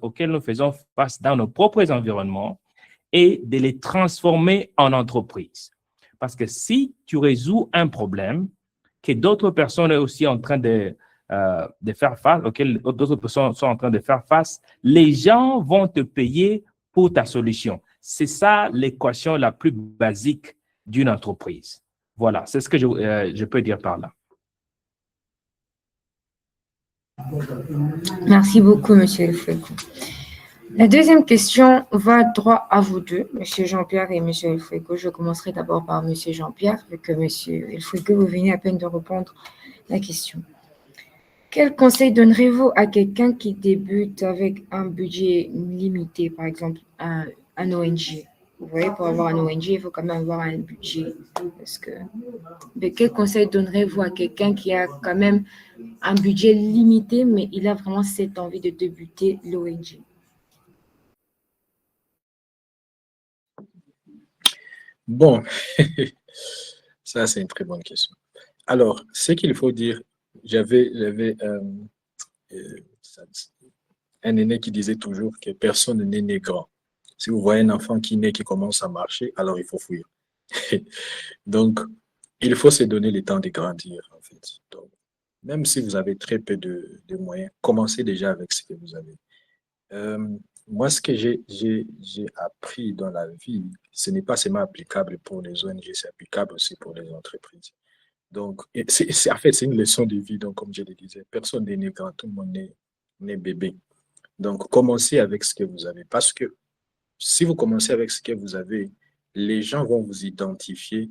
auxquels nous faisons face dans nos propres environnements et de les transformer en entreprise. Parce que si tu résous un problème que d'autres personnes sont aussi en train de faire face, auxquels d'autres personnes sont en train de faire face, les gens vont te payer pour ta solution. C'est ça l'équation la plus basique d'une entreprise. Voilà, c'est ce que je peux dire par là. Merci beaucoup, Monsieur El Fuego. La deuxième question va droit à vous deux, Monsieur Jean-Pierre et Monsieur El Fuego. Je commencerai d'abord par Monsieur Jean-Pierre, vu que Monsieur El Fuego, vous venez à peine de répondre à la question. Quel conseil donnerez-vous à quelqu'un qui débute avec un budget limité, par exemple un ONG? Vous voyez, pour avoir un ONG, il faut quand même avoir un budget. Mais quel conseil donnerez-vous à quelqu'un qui a quand même un budget limité, mais il a vraiment cette envie de débuter l'ONG? Bon, ça c'est une très bonne question. Alors, ce qu'il faut dire, j'avais un aîné qui disait toujours que personne n'est né grand. Si vous voyez un enfant qui naît, qui commence à marcher, alors il faut fuir. Donc, il faut se donner le temps de grandir, en fait. Donc, même si vous avez très peu de moyens, commencez déjà avec ce que vous avez. Moi, ce que j'ai appris dans la vie, ce n'est pas seulement applicable pour les ONG, c'est applicable aussi pour les entreprises. Donc, en fait, c'est une leçon de vie. Donc, comme je le disais, personne n'est né grand, tout le monde n'est bébé. Donc, commencez avec ce que vous avez. Parce que si vous commencez avec ce que vous avez, les gens vont vous identifier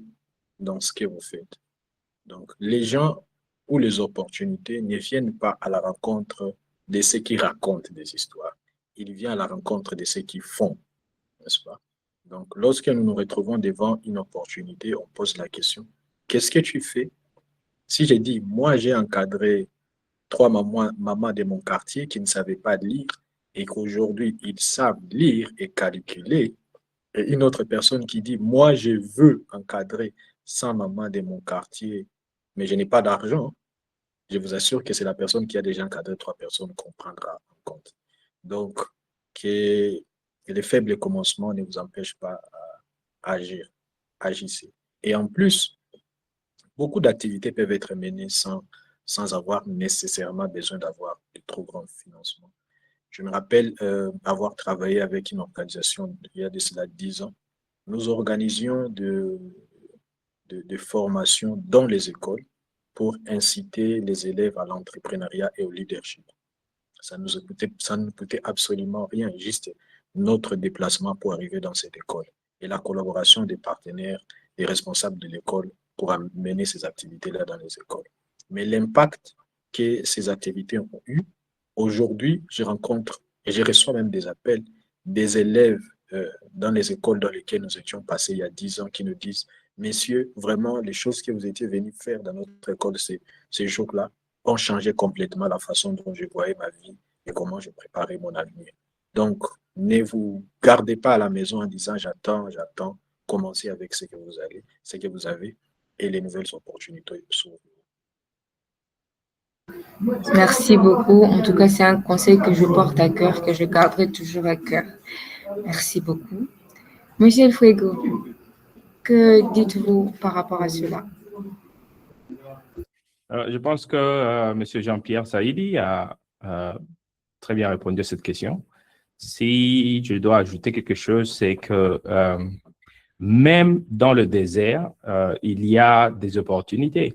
dans ce que vous faites. Donc, les gens ou les opportunités ne viennent pas à la rencontre de ceux qui racontent des histoires. Ils viennent à la rencontre de ceux qui font, n'est-ce pas? Donc, lorsque nous nous retrouvons devant une opportunité, on pose la question, qu'est-ce que tu fais? Si j'ai dit, moi, j'ai encadré 3 mamans de mon quartier qui ne savaient pas lire et qu'aujourd'hui, ils savent lire et calculer, et une autre personne qui dit, moi, je veux encadrer 100 mamans de mon quartier, mais je n'ai pas d'argent, je vous assure que c'est la personne qui a déjà encadré 3 personnes qu'on prendra en compte. Donc, que les faibles commencements ne vous empêchent pas à agir. Agissez. Et en plus, beaucoup d'activités peuvent être menées sans avoir nécessairement besoin d'avoir de trop grands financements. Je me rappelle avoir travaillé avec une organisation il y a de cela 10 ans. Nous organisions de formations dans les écoles pour inciter les élèves à l'entrepreneuriat et au leadership. Ça ne nous coûtait absolument rien, juste notre déplacement pour arriver dans cette école et la collaboration des partenaires, des responsables de l'école pour mener ces activités-là dans les écoles. Mais l'impact que ces activités ont eu, aujourd'hui, je rencontre et je reçois même des appels des élèves dans les écoles dans lesquelles nous étions passés il y a 10 ans qui nous disent « Messieurs, vraiment, les choses que vous étiez venus faire dans notre école ces jours-là ont changé complètement la façon dont je voyais ma vie et comment je préparais mon avenir. » Donc, ne vous gardez pas à la maison en disant « J'attends. » Commencez avec ce que vous avez et les nouvelles opportunités s'ouvrent. Merci beaucoup. En tout cas, c'est un conseil que je porte à cœur, que je garderai toujours à cœur. Merci beaucoup. Monsieur El Fuego, que dites-vous par rapport à cela? Je pense que Monsieur Jean-Pierre Saïdi a très bien répondu à cette question. Si je dois ajouter quelque chose, c'est que même dans le désert, il y a des opportunités.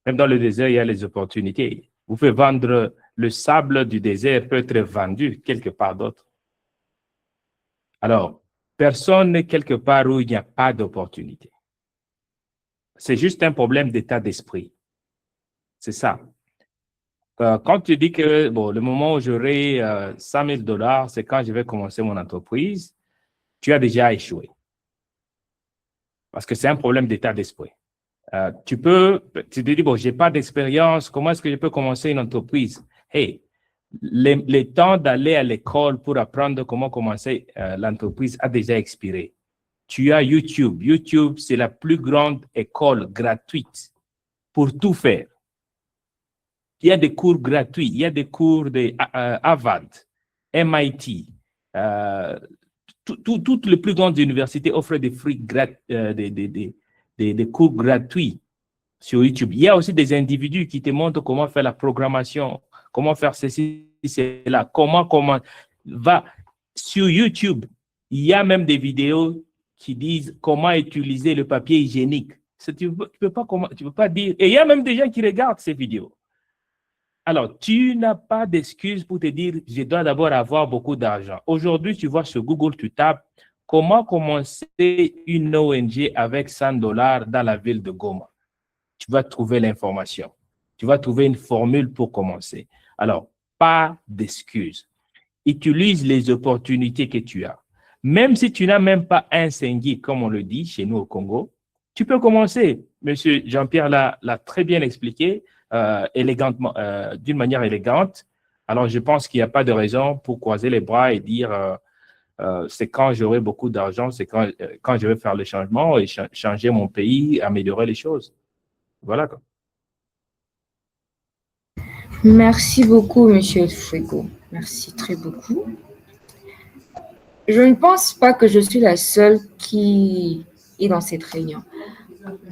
Même dans le désert, il y a les opportunités. Vous pouvez vendre le sable du désert, peut être vendu quelque part d'autre. Alors, personne n'est quelque part où il n'y a pas d'opportunité. C'est juste un problème d'état d'esprit. C'est ça. Quand tu dis que bon, le moment où j'aurai 100 000 $, c'est quand je vais commencer mon entreprise, tu as déjà échoué. Parce que c'est un problème d'état d'esprit. Tu te dis, bon, je n'ai pas d'expérience, comment est-ce que je peux commencer une entreprise? Hey, les temps d'aller à l'école pour apprendre comment commencer l'entreprise a déjà expiré. Tu as YouTube. YouTube, c'est la plus grande école gratuite pour tout faire. Il y a des cours gratuits, il y a des cours de Harvard, MIT, toutes les plus grandes universités offrent des cours gratuits sur YouTube. Il y a aussi des individus qui te montrent comment faire la programmation, comment faire ceci, cela, comment va sur YouTube. Il y a même des vidéos qui disent comment utiliser le papier hygiénique. Tu peux pas dire. Et il y a même des gens qui regardent ces vidéos. Alors, tu n'as pas d'excuse pour te dire, je dois d'abord avoir beaucoup d'argent. Aujourd'hui, tu vois sur Google, tu tapes comment commencer une ONG avec 100 $ dans la ville de Goma. Tu vas trouver l'information. Tu vas trouver une formule pour commencer. Alors, pas d'excuse. Utilise les opportunités que tu as. Même si tu n'as même pas un Sengi, comme on le dit chez nous au Congo, tu peux commencer. Monsieur Jean-Pierre l'a très bien expliqué. Élégantement, d'une manière élégante. Alors, je pense qu'il n'y a pas de raison pour croiser les bras et dire c'est quand j'aurai beaucoup d'argent, c'est quand je vais faire le changement et changer mon pays, améliorer les choses. Voilà. Merci beaucoup, Monsieur Fuego. Merci très beaucoup. Je ne pense pas que je suis la seule qui est dans cette réunion.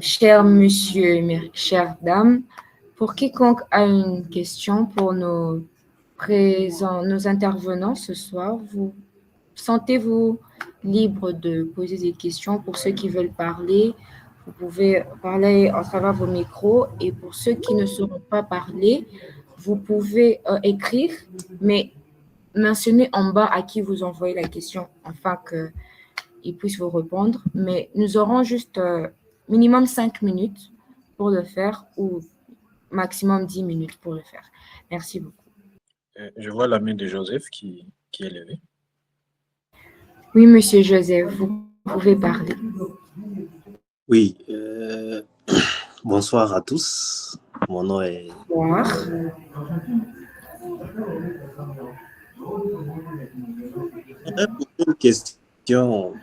Cher monsieur, chère dame, Pour quiconque a une question pour nos intervenants ce soir, vous sentez-vous libre de poser des questions. Pour ceux qui veulent parler, vous pouvez parler à travers vos micros, et pour ceux qui ne sauront pas parler, vous pouvez écrire, mais mentionner en bas à qui vous envoyez la question afin qu'ils puissent vous répondre. Mais nous aurons juste minimum 5 minutes pour le faire, ou maximum 10 minutes pour le faire. Merci beaucoup. Je vois la main de Joseph qui est levée. Oui, Monsieur Joseph, vous pouvez parler. Oui, bonsoir à tous. Mon nom est... Bonsoir. J'aimerais poser une question.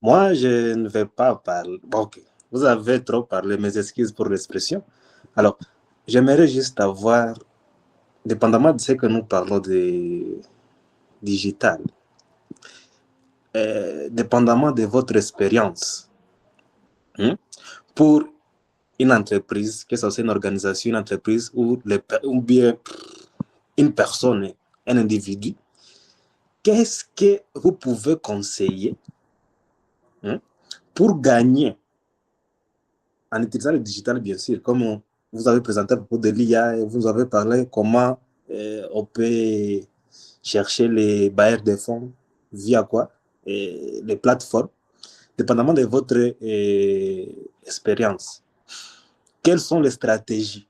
Moi, je ne vais pas parler. Bon, ok. Vous avez trop parlé, mes excuses pour l'expression. Alors, j'aimerais juste avoir, dépendamment de ce que nous parlons de digital, dépendamment de votre expérience, pour une entreprise, que ce soit une organisation, une entreprise ou bien une personne, un individu, qu'est-ce que vous pouvez conseiller pour gagner en utilisant le digital, bien sûr, comme vous avez présenté à propos de l'IA, vous avez parlé comment on peut chercher les bailleurs de fonds via quoi, les plateformes, dépendamment de votre expérience. Quelles sont les stratégies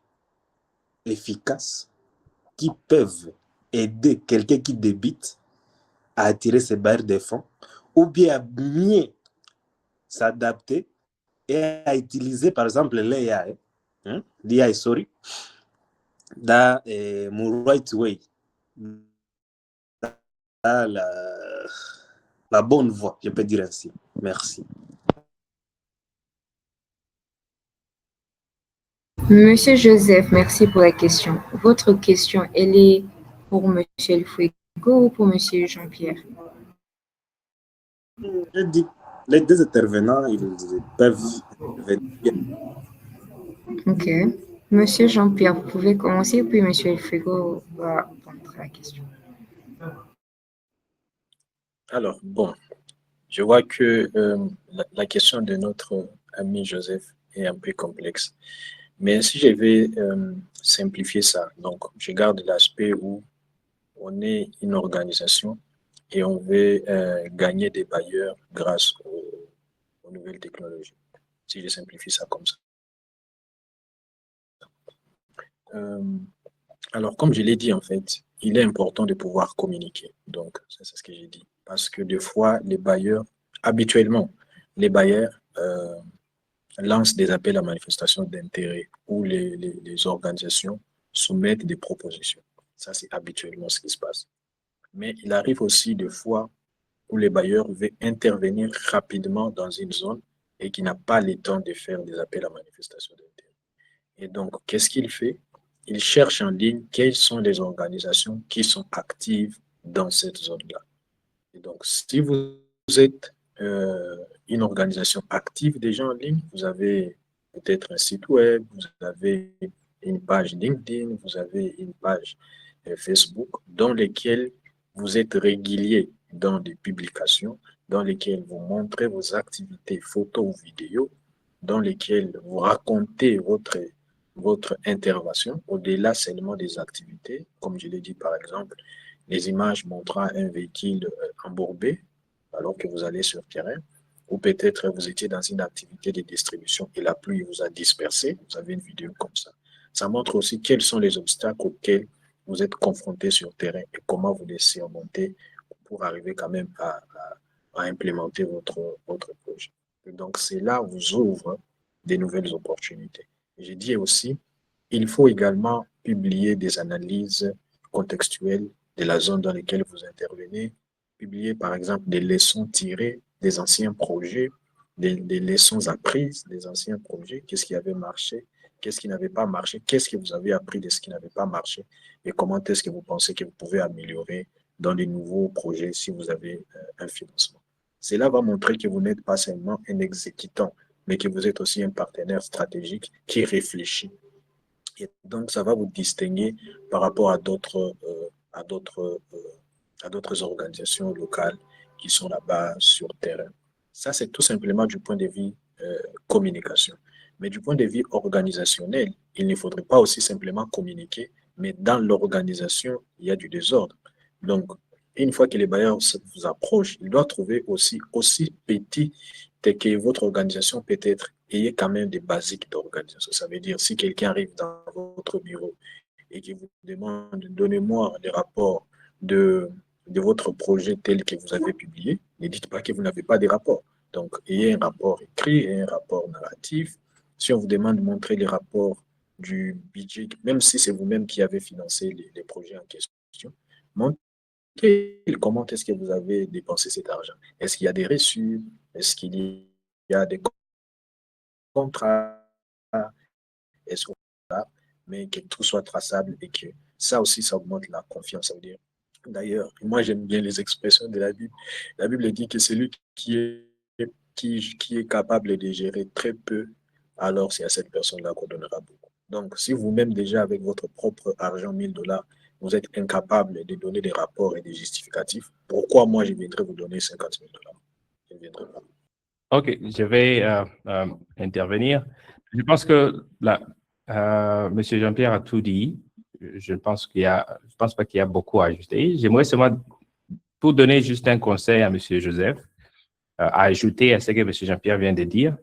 efficaces qui peuvent aider quelqu'un qui débute à attirer ses bailleurs de fonds, ou bien à mieux s'adapter et à utiliser, par exemple, l'IA, dans mon right way, dans la bonne voie, je peux dire ainsi. Merci. Monsieur Joseph, merci pour la question. Votre question, elle est pour Monsieur El Fuego ou pour Monsieur Jean-Pierre? Je dis, les deux intervenants, ils peuvent venir. Ok. Monsieur Jean-Pierre, vous pouvez commencer, puis Monsieur El Fuego va répondre à la question. Alors, bon, je vois que la question de notre ami Joseph est un peu complexe. Mais si je vais simplifier ça, donc je garde l'aspect où on est une organisation et on veut gagner des bailleurs grâce aux nouvelles technologies. Si je simplifie ça comme ça. Alors, comme je l'ai dit, en fait, il est important de pouvoir communiquer. Donc, c'est ce que j'ai dit. Parce que des fois, les bailleurs, habituellement, les bailleurs lancent des appels à manifestation d'intérêt où les organisations soumettent des propositions. Ça, c'est habituellement ce qui se passe. Mais il arrive aussi des fois où les bailleurs veulent intervenir rapidement dans une zone et qui n'a pas le temps de faire des appels à manifestation d'intérêt. Et donc, qu'est-ce qu'il fait? Il cherche en ligne quelles sont les organisations qui sont actives dans cette zone-là. Et donc, si vous êtes une organisation active déjà en ligne, vous avez peut-être un site web, vous avez une page LinkedIn, vous avez une page Facebook dans lesquelles vous êtes régulier dans des publications, dans lesquelles vous montrez vos activités photos ou vidéos, dans lesquelles vous racontez votre intervention, au-delà seulement des activités, comme je l'ai dit par exemple, les images montrant un véhicule embourbé alors que vous allez sur le terrain, ou peut-être vous étiez dans une activité de distribution et la pluie vous a dispersé, vous avez une vidéo comme ça. Ça montre aussi quels sont les obstacles auxquels vous êtes confronté sur le terrain et comment vous les surmonter pour arriver quand même à implémenter votre projet. Et donc, c'est là où vous ouvre des nouvelles opportunités. J'ai dit aussi, il faut également publier des analyses contextuelles de la zone dans laquelle vous intervenez, publier par exemple des leçons tirées des anciens projets, des leçons apprises des anciens projets, qu'est-ce qui avait marché, qu'est-ce qui n'avait pas marché, qu'est-ce que vous avez appris de ce qui n'avait pas marché et comment est-ce que vous pensez que vous pouvez améliorer dans les nouveaux projets si vous avez un financement. Cela va montrer que vous n'êtes pas seulement un exécutant mais que vous êtes aussi un partenaire stratégique qui réfléchit. Et donc, ça va vous distinguer par rapport à d'autres organisations locales qui sont là-bas sur le terrain. Ça, c'est tout simplement du point de vue communication. Mais du point de vue organisationnel, il ne faudrait pas aussi simplement communiquer, mais dans l'organisation, il y a du désordre. Donc, une fois que les bailleurs vous approchent, ils doivent trouver aussi petit que votre organisation peut être, ayez quand même des basiques d'organisation. Ça veut dire, si quelqu'un arrive dans votre bureau et qui vous demande, donnez-moi les rapports de votre projet tel que vous avez publié, ne dites pas que vous n'avez pas de rapport. Donc, ayez un rapport écrit et un rapport narratif. Si on vous demande de montrer les rapports du budget, même si c'est vous-même qui avez financé les projets en question, montrez comment est-ce que vous avez dépensé cet argent. Est-ce qu'il y a des reçus? Est-ce qu'il y a des contrats? Est-ce qu'on mais que tout soit traçable et que ça aussi, ça augmente la confiance. Ça veut dire. D'ailleurs, moi, j'aime bien les expressions de la Bible. La Bible dit que celui qui est capable de gérer très peu, alors c'est à cette personne-là qu'on donnera beaucoup. Donc, si vous-même, déjà, avec votre propre argent, 1000 $, vous êtes incapable de donner des rapports et des justificatifs, pourquoi moi, je viendrais vous donner 50 000 $? Je ne viendrai pas. OK, je vais intervenir. Je pense que M. Jean-Pierre a tout dit. Je pense pas qu'il y a beaucoup à ajouter. J'aimerais seulement, pour donner juste un conseil à M. Joseph, à ajouter à ce que M. Jean-Pierre vient de dire,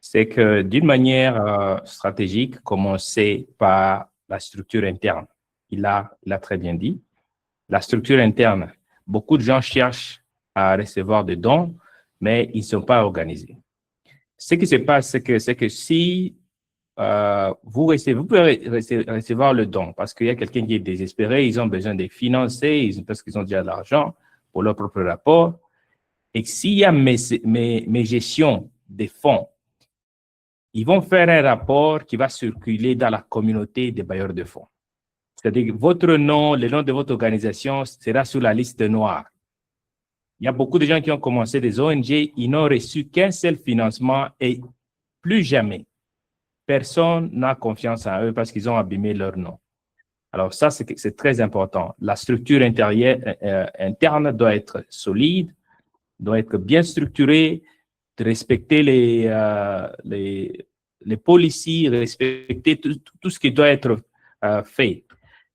c'est que d'une manière stratégique, commencer par la structure interne. Il a très bien dit. La structure interne, beaucoup de gens cherchent à recevoir des dons, mais ils ne sont pas organisés. Ce qui se passe, c'est que si vous pouvez recevoir le don parce qu'il y a quelqu'un qui est désespéré, ils ont besoin de financer, parce qu'ils ont déjà de l'argent pour leur propre rapport. Et s'il y a mes gestions des fonds, ils vont faire un rapport qui va circuler dans la communauté des bailleurs de fonds. C'est-à-dire que votre nom, le nom de votre organisation sera sur la liste noire. Il y a beaucoup de gens qui ont commencé des ONG, ils n'ont reçu qu'un seul financement et plus jamais, personne n'a confiance en eux parce qu'ils ont abîmé leur nom. Alors ça, c'est très important. La structure interne doit être solide, doit être bien structurée, de respecter les policies, respecter tout ce qui doit être fait.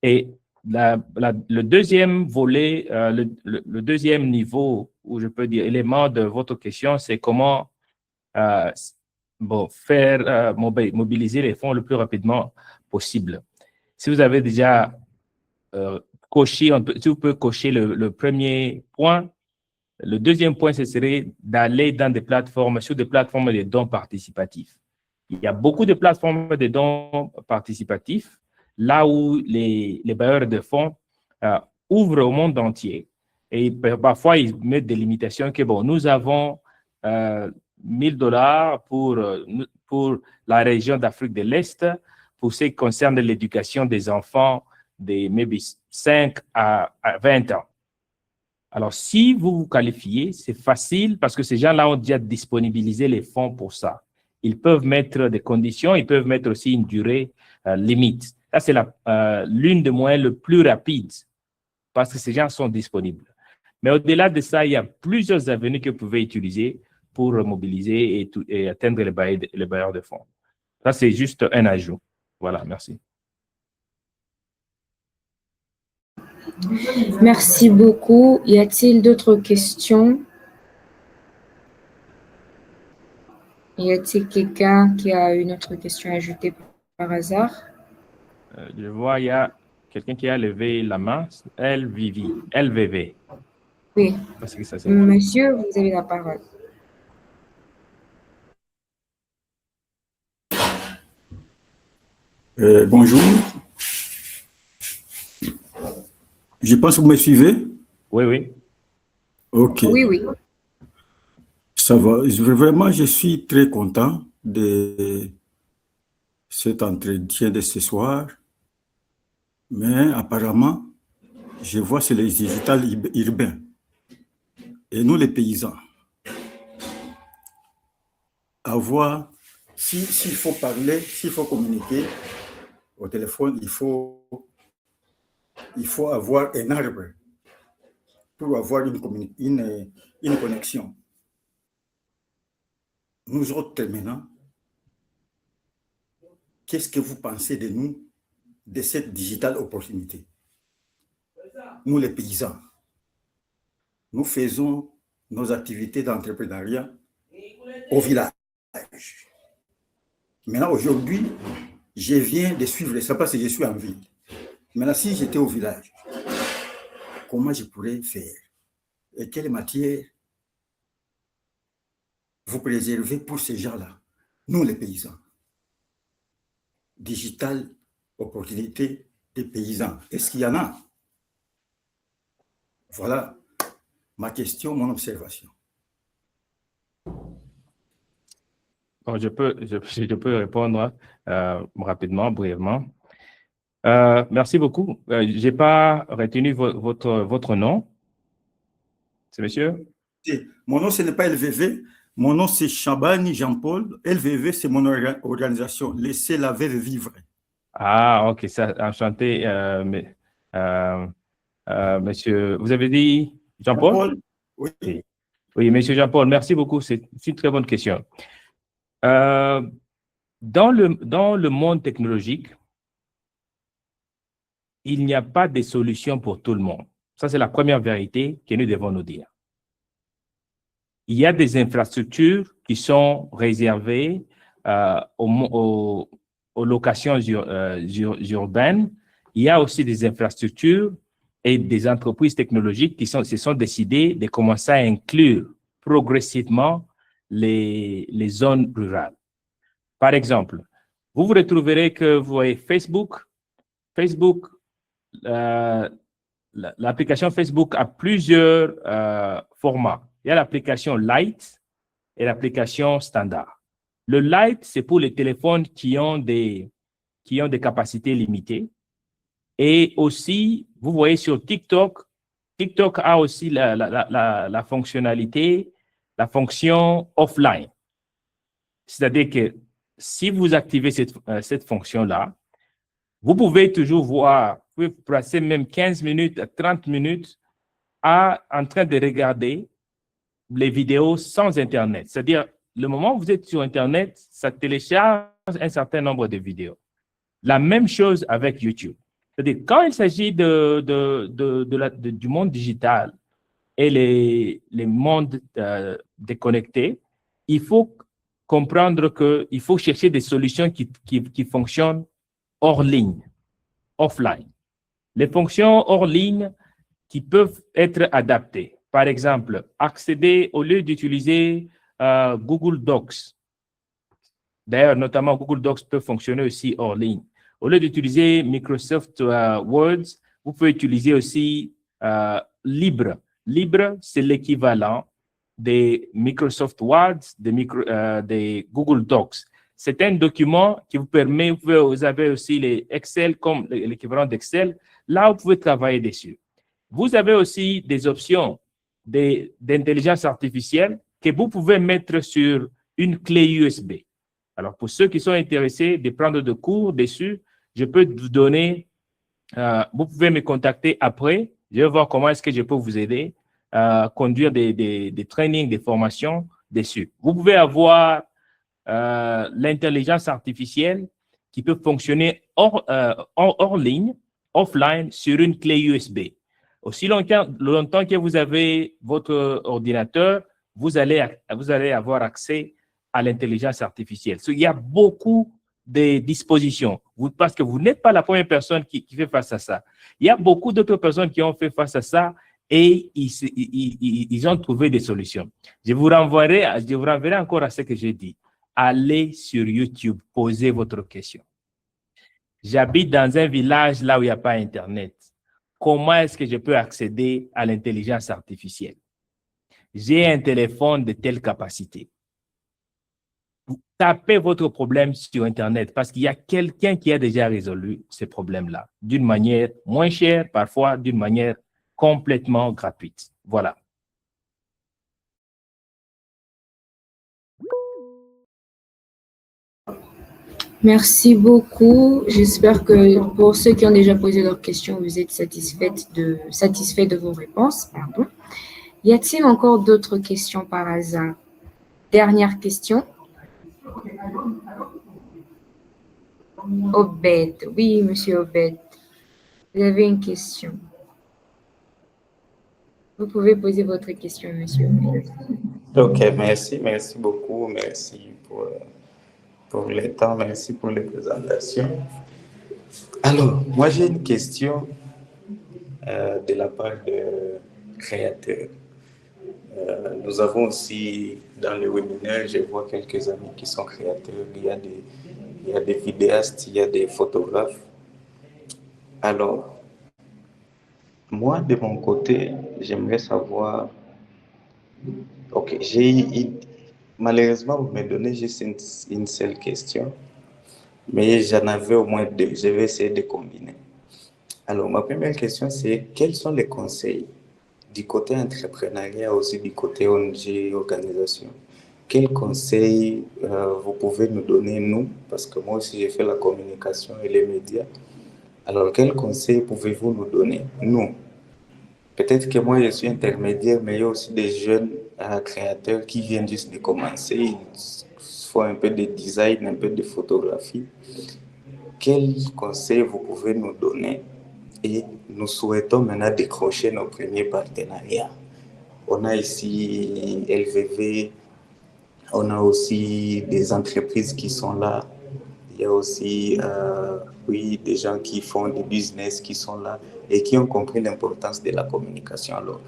Et le deuxième volet, le deuxième niveau, où je peux dire élément de votre question, c'est comment faire mobiliser les fonds le plus rapidement possible. Si vous avez déjà coché, si vous pouvez cocher le premier point, le deuxième point, ce serait d'aller dans des plateformes, sur des plateformes de dons participatifs. Il y a beaucoup de plateformes de dons participatifs, là où les bailleurs de fonds ouvrent au monde entier. Et parfois, ils mettent des limitations que, bon, nous avons 1000 $ pour la région d'Afrique de l'Est, pour ce qui concerne l'éducation des enfants de maybe 5 à 20 ans. Alors, si vous vous qualifiez, c'est facile parce que ces gens-là ont déjà disponibilisé les fonds pour ça. Ils peuvent mettre des conditions, ils peuvent mettre aussi une durée limite. Ça, c'est l'une des moyens le plus rapides parce que ces gens sont disponibles. Mais au-delà de ça, il y a plusieurs avenues que vous pouvez utiliser pour mobiliser et atteindre les bailleurs de fonds. Ça, c'est juste un ajout. Voilà, merci. Merci beaucoup. Y a-t-il d'autres questions? Y a-t-il quelqu'un qui a une autre question à ajouter par hasard? Je vois, il y a quelqu'un qui a levé la main. LVV. Oui. Parce que ça, Monsieur, vous avez la parole. Bonjour. Je pense que vous me suivez. Oui, oui. OK. Oui, oui. Ça va. Vraiment, je suis très content de cet entretien de ce soir. Mais apparemment, je vois c'est les digital urbains. Et nous, les paysans. avoir, s'il faut parler, s'il faut communiquer au téléphone, il faut avoir un arbre pour avoir une connexion. Nous autres, maintenant, qu'est-ce que vous pensez de nous, de cette digital opportunité? Nous, les paysans, nous faisons nos activités d'entrepreneuriat au village. Maintenant, aujourd'hui, je viens de suivre ça parce que je suis en ville. Maintenant, si j'étais au village, comment je pourrais faire? Et quelle matière vous préservez pour ces gens-là? Nous, les paysans. Digital opportunité des paysans. Est-ce qu'il y en a? Voilà ma question, mon observation. Bon, je peux répondre rapidement, brièvement. Merci beaucoup. Je n'ai pas retenu votre nom. C'est monsieur? Mon nom, ce n'est pas LVV. Mon nom, c'est Chabani Jean-Paul. LVV, c'est mon organisation. Laissez la veuve vivre. Ah, ok. Ça, enchanté, monsieur. Vous avez dit Jean-Paul? Oui. Oui, monsieur Jean-Paul, merci beaucoup. C'est une très bonne question. Dans le monde technologique, il n'y a pas de solution pour tout le monde. Ça, c'est la première vérité que nous devons nous dire. Il y a des infrastructures qui sont réservées aux locations urbaines. Il y a aussi des infrastructures et des entreprises technologiques qui se sont décidées de commencer à inclure progressivement les zones rurales. Par exemple, vous retrouverez que vous voyez Facebook, l'application Facebook a plusieurs formats. Il y a l'application Lite et l'application Standard. Le Lite, c'est pour les téléphones qui ont des capacités limitées. Et aussi, vous voyez sur TikTok, TikTok a aussi la fonctionnalité, la fonction offline. C'est-à-dire que si vous activez cette fonction-là, vous pouvez toujours voir, vous pouvez passer même 15 minutes à 30 minutes en train de regarder les vidéos sans Internet. C'est-à-dire, le moment où vous êtes sur Internet, ça télécharge un certain nombre de vidéos. La même chose avec YouTube. C'est-à-dire, quand il s'agit du monde digital et les mondes déconnectés, il faut comprendre qu'il faut chercher des solutions qui fonctionnent hors ligne, offline. Les fonctions hors ligne qui peuvent être adaptées. Par exemple, accéder, au lieu d'utiliser Google Docs, d'ailleurs, notamment Google Docs peut fonctionner aussi hors ligne. Au lieu d'utiliser Microsoft Word, vous pouvez utiliser aussi Libre. Libre, c'est l'équivalent des Microsoft Word, des Google Docs. C'est un document qui vous permet, vous avez aussi les Excel comme l'équivalent d'Excel. Là, vous pouvez travailler dessus. Vous avez aussi des options d'intelligence artificielle que vous pouvez mettre sur une clé USB. Alors, pour ceux qui sont intéressés de prendre des cours dessus, je peux vous donner, vous pouvez me contacter après. Je vais voir comment est-ce que je peux vous aider à conduire des trainings, des formations dessus. Vous pouvez avoir l'intelligence artificielle qui peut fonctionner hors ligne, offline, sur une clé USB. Aussi longtemps que vous avez votre ordinateur, vous allez avoir accès à l'intelligence artificielle. Il y a beaucoup de dispositions, parce que vous n'êtes pas la première personne qui fait face à ça. Il y a beaucoup d'autres personnes qui ont fait face à ça et ils ont trouvé des solutions. Je vous renverrai encore à ce que j'ai dit. Allez sur YouTube, posez votre question. J'habite dans un village là où il n'y a pas Internet. Comment est-ce que je peux accéder à l'intelligence artificielle? J'ai un téléphone de telle capacité. Tapez votre problème sur Internet parce qu'il y a quelqu'un qui a déjà résolu ces problèmes-là d'une manière moins chère, parfois d'une manière complètement gratuite. Voilà. Merci beaucoup. J'espère que pour ceux qui ont déjà posé leurs questions, vous êtes satisfaits de vos réponses. Pardon. Y a-t-il encore d'autres questions par hasard? Dernière question. Obed. Oui, monsieur Obed. Vous avez une question. Vous pouvez poser votre question, monsieur Obed. Ok, merci beaucoup, merci pour le temps, merci pour les présentations. Alors, moi j'ai une question de la part de créateurs. Nous avons aussi dans le webinaire, je vois quelques amis qui sont créateurs, il y a des vidéastes, il y a des photographes. Alors, moi de mon côté, j'aimerais savoir, ok, malheureusement vous me donnez juste une seule question, mais j'en avais au moins deux, je vais essayer de combiner. Alors, ma première question, c'est quels sont les conseils du côté entrepreneuriat, aussi du côté ONG, organisation? Quels conseils vous pouvez nous donner, nous, parce que moi aussi j'ai fait la communication et les médias. Alors, quels conseils pouvez-vous nous donner, nous? Peut-être que moi je suis intermédiaire, mais il y a aussi des jeunes créateurs qui viennent juste de commencer, ils font un peu de design, un peu de photographie. Quels conseils vous pouvez nous donner? Et nous souhaitons maintenant décrocher nos premiers partenariats. On a ici LVV, on a aussi des entreprises qui sont là. Il y a aussi oui, des gens qui font du business qui sont là et qui ont compris l'importance de la communication. Alors,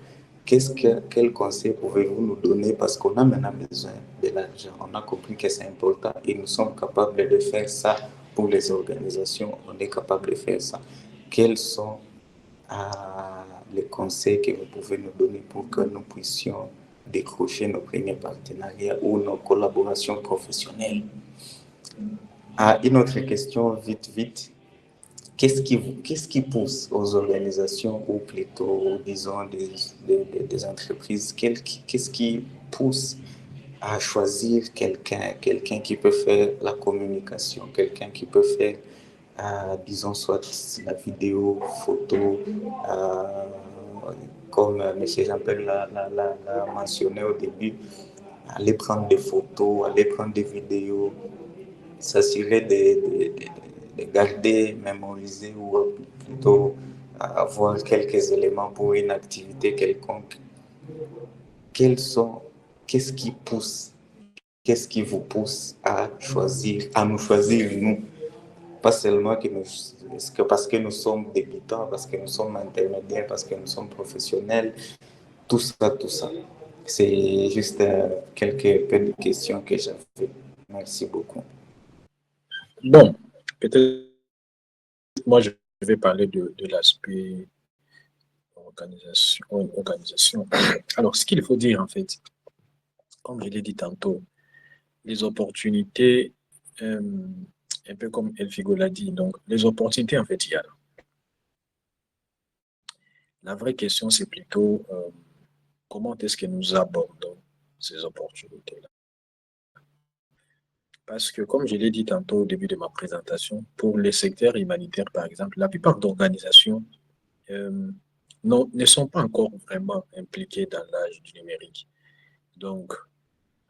quel conseil pouvez-vous nous donner? Parce qu'on a maintenant besoin de l'argent. On a compris que c'est important et nous sommes capables de faire ça pour les organisations. On est capable de faire ça. Quels sont les conseils que vous pouvez nous donner pour que nous puissions décrocher nos premiers partenariats ou nos collaborations professionnelles? Une autre question, vite. Qu'est-ce qui pousse aux organisations ou plutôt, disons, des entreprises? Qu'est-ce qui pousse à choisir quelqu'un qui peut faire la communication, quelqu'un qui peut faire, disons, soit la vidéo, photo, comme M. Jean-Pierre l'a mentionné au début, aller prendre des photos, aller prendre des vidéos, s'assurer de garder, mémoriser ou plutôt avoir quelques éléments pour une activité quelconque. Qu'est-ce qui pousse, qu'est-ce qui vous pousse à nous choisir nous? Pas seulement parce que nous sommes débutants, parce que nous sommes intermédiaires, parce que nous sommes professionnels, tout ça. C'est juste quelques petites questions que j'avais. Merci beaucoup. Bon, peut-être moi je vais parler de l'aspect organisation. Alors, ce qu'il faut dire en fait, comme je l'ai dit tantôt, les opportunités, un peu comme Elfigo l'a dit, donc les opportunités en fait il y a. La vraie question c'est plutôt comment est-ce que nous abordons ces opportunités-là. Parce que, comme je l'ai dit tantôt au début de ma présentation, pour les secteurs humanitaires, par exemple, la plupart d'organisations ne sont pas encore vraiment impliquées dans l'âge du numérique. Donc,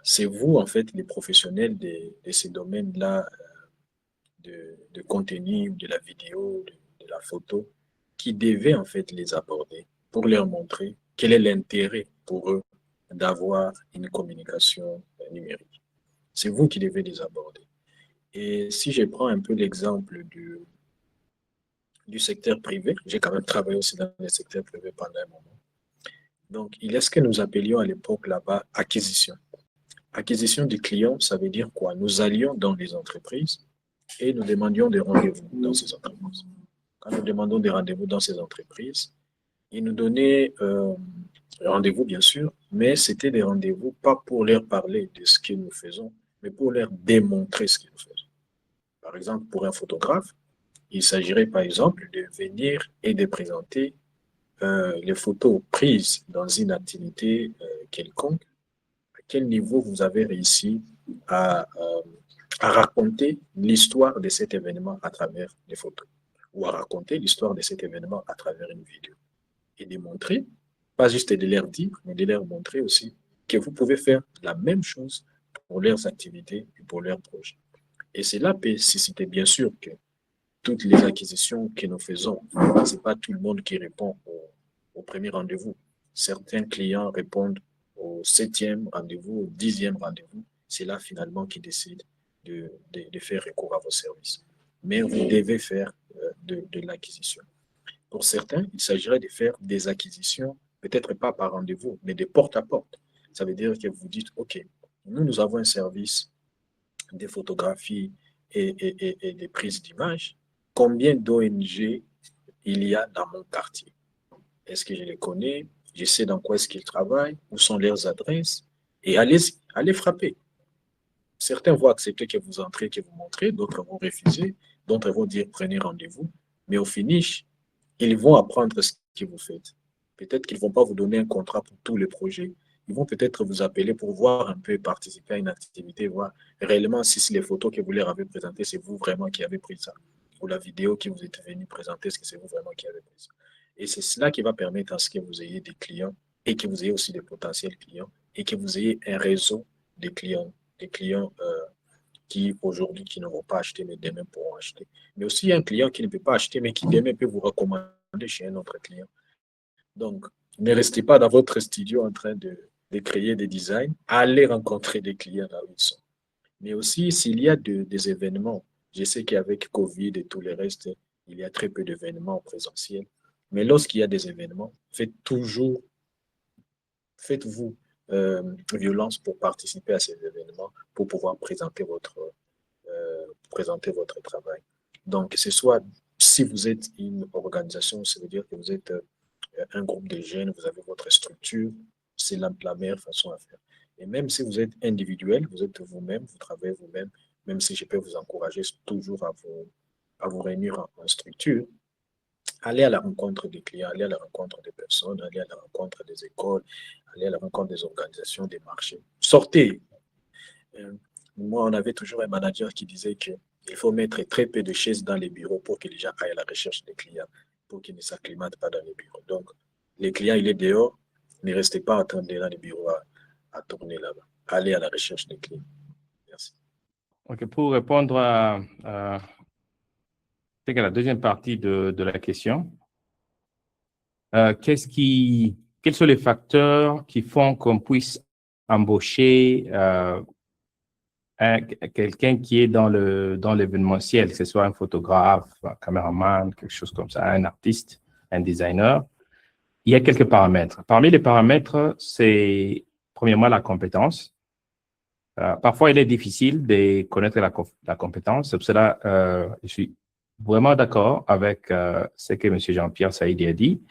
c'est vous, en fait, les professionnels de ces domaines-là, de contenu, de la vidéo, de la photo, qui devez, en fait, les aborder pour leur montrer quel est l'intérêt pour eux d'avoir une communication numérique. C'est vous qui devez les aborder. Et si je prends un peu l'exemple du secteur privé, j'ai quand même travaillé aussi dans le secteur privé pendant un moment. Donc, il y a ce que nous appelions à l'époque là-bas acquisition. Acquisition du client, ça veut dire quoi? Nous allions dans les entreprises et nous demandions des rendez-vous dans ces entreprises. Quand nous demandons des rendez-vous dans ces entreprises, ils nous donnaient rendez-vous, bien sûr, mais c'était des rendez-vous pas pour leur parler de ce que nous faisons, mais pour leur démontrer ce que nous faisons. Par exemple, pour un photographe, il s'agirait par exemple de venir et de présenter les photos prises dans une activité quelconque, à quel niveau vous avez réussi à à raconter l'histoire de cet événement à travers des photos ou à raconter l'histoire de cet événement à travers une vidéo et de montrer, pas juste de leur dire, mais de leur montrer aussi que vous pouvez faire la même chose pour leurs activités et pour leurs projets. Et cela peut susciter bien sûr que toutes les acquisitions que nous faisons, ce n'est pas tout le monde qui répond au premier rendez-vous. Certains clients répondent au 7e rendez-vous, au 10e rendez-vous. C'est là finalement qu'ils décident de faire recours à vos services. Mais vous devez faire de l'acquisition. Pour certains, il s'agirait de faire des acquisitions, peut-être pas par rendez-vous, mais de porte à porte. Ça veut dire que vous dites, OK, nous avons un service de photographie et des prises d'images. Combien d'ONG il y a dans mon quartier? Est-ce que je les connais? Je sais dans quoi est-ce qu'ils travaillent? Où sont leurs adresses? Et allez frapper. Certains vont accepter que vous entrez, que vous montrez, d'autres vont refuser, d'autres vont dire prenez rendez-vous. Mais au finish, ils vont apprendre ce que vous faites. Peut-être qu'ils ne vont pas vous donner un contrat pour tous les projets. Ils vont peut-être vous appeler pour voir un peu, participer à une activité, voir réellement si les photos que vous leur avez présentées, c'est vous vraiment qui avez pris ça. Ou la vidéo que vous êtes venu présenter, est-ce que c'est vous vraiment qui avez pris ça. Et c'est cela qui va permettre à ce que vous ayez des clients et que vous ayez aussi des potentiels clients et que vous ayez un réseau de clients, des clients qui aujourd'hui qui ne vont pas acheter, mais demain pourront acheter. Mais aussi un client qui ne peut pas acheter, mais qui demain peut vous recommander chez un autre client. Donc, ne restez pas dans votre studio en train de créer des designs. Allez rencontrer des clients là où ils sont. Mais aussi, s'il y a des événements, je sais qu'avec Covid et tout le reste, il y a très peu d'événements présentiels. Mais lorsqu'il y a des événements, faites-vous violence pour participer à ces événements, pour pouvoir présenter votre travail. Donc, que ce soit si vous êtes une organisation, ça veut dire que vous êtes un groupe de jeunes, vous avez votre structure, c'est la meilleure façon à faire. Et même si vous êtes individuel, vous êtes vous-même, vous travaillez vous-même, même si je peux vous encourager toujours à vous réunir en structure, allez à la rencontre des clients, allez à la rencontre des personnes, allez à la rencontre des écoles, allez à la rencontre des organisations, des marchés. Sortez. Moi, on avait toujours un manager qui disait qu'il faut mettre très peu de chaises dans les bureaux pour que les gens aillent à la recherche des clients, pour qu'ils ne s'acclimatent pas dans les bureaux. Donc, les clients, il est dehors, ne restez pas en train de dans les bureaux à tourner là-bas. Allez à la recherche des clients. Merci. Ok, pour répondre à la deuxième partie de la question, quels sont les facteurs qui font qu'on puisse embaucher quelqu'un qui est dans l'événementiel, que ce soit un photographe, un caméraman, quelque chose comme ça, un artiste, un designer? Il y a quelques paramètres. Parmi les paramètres, c'est premièrement la compétence. Parfois, il est difficile de connaître la compétence. C'est pour cela je suis vraiment d'accord avec ce que M. Jean-Pierre Saïdi a dit.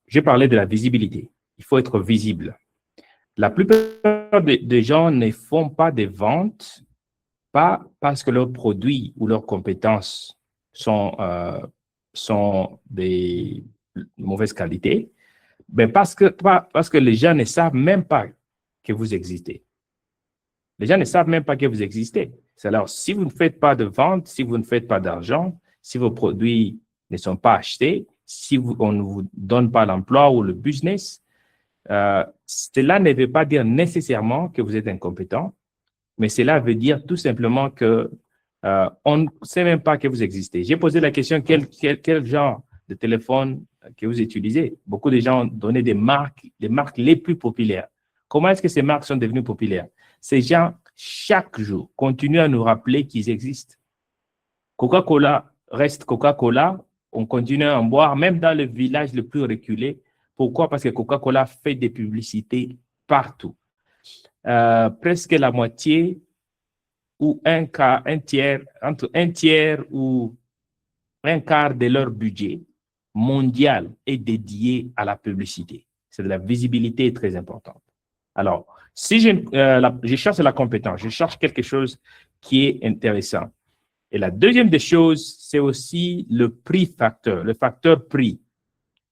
J'ai parlé de la visibilité. Il faut être visible. La plupart des gens ne font pas des ventes, pas parce que leurs produits ou leurs compétences sont de mauvaise qualité, mais parce que les gens ne savent même pas que vous existez. Les gens ne savent même pas que vous existez. Alors, si vous ne faites pas de vente, si vous ne faites pas d'argent, si vos produits ne sont pas achetés, si on ne vous donne pas l'emploi ou le business, cela ne veut pas dire nécessairement que vous êtes incompétent, mais cela veut dire tout simplement que on ne sait même pas que vous existez. J'ai posé la question, quel genre de téléphone que vous utilisez? Beaucoup de gens ont donné des marques les plus populaires. Comment est-ce que ces marques sont devenues populaires? Ces gens, chaque jour, continuent à nous rappeler qu'ils existent. Coca-Cola reste Coca-Cola, on continue à en boire, même dans le village le plus reculé. Pourquoi? Parce que Coca-Cola fait des publicités partout. Presque la moitié ou entre un tiers ou un quart de leur budget mondial est dédié à la publicité. C'est de la visibilité très importante. Alors, si je cherche la compétence, je cherche quelque chose qui est intéressant. Et la deuxième des choses, c'est aussi le prix facteur, le facteur prix.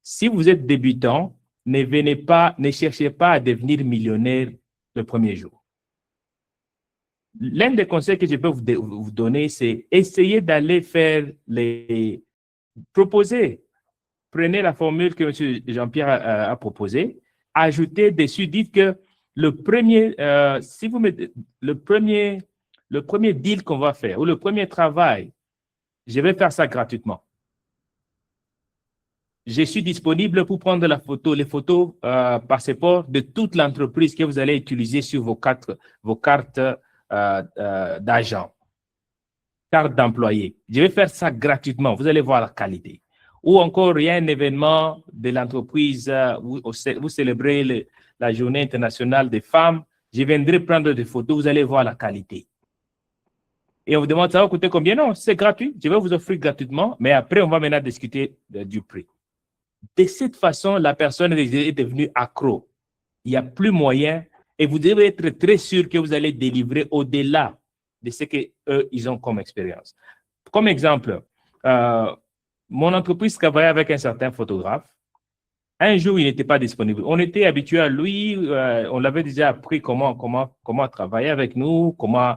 Si vous êtes débutant, ne cherchez pas à devenir millionnaire le premier jour. l'un des conseils que je peux vous donner, c'est essayer d'aller faire proposer. Prenez la formule que M. Jean-Pierre a proposée, ajoutez dessus, dites que le premier, si vous mettez le premier deal qu'on va faire ou le premier travail, je vais faire ça gratuitement. Je suis disponible pour prendre les photos passeport de toute l'entreprise que vous allez utiliser sur vos cartes d'agent, carte d'employé. Je vais faire ça gratuitement. Vous allez voir la qualité. Ou encore, il y a un événement de l'entreprise où vous célébrez la Journée internationale des femmes. Je viendrai prendre des photos. Vous allez voir la qualité. Et on vous demande, ça va coûter combien? Non, c'est gratuit. Je vais vous offrir gratuitement. Mais après, on va maintenant discuter du prix. De cette façon, la personne est devenue accro. Il n'y a plus moyen et vous devez être très sûr que vous allez délivrer au-delà de ce qu'eux, ils ont comme expérience. Comme exemple, mon entreprise travaillait avec un certain photographe. Un jour, il n'était pas disponible. On était habitué à lui, on l'avait déjà appris comment travailler avec nous, comment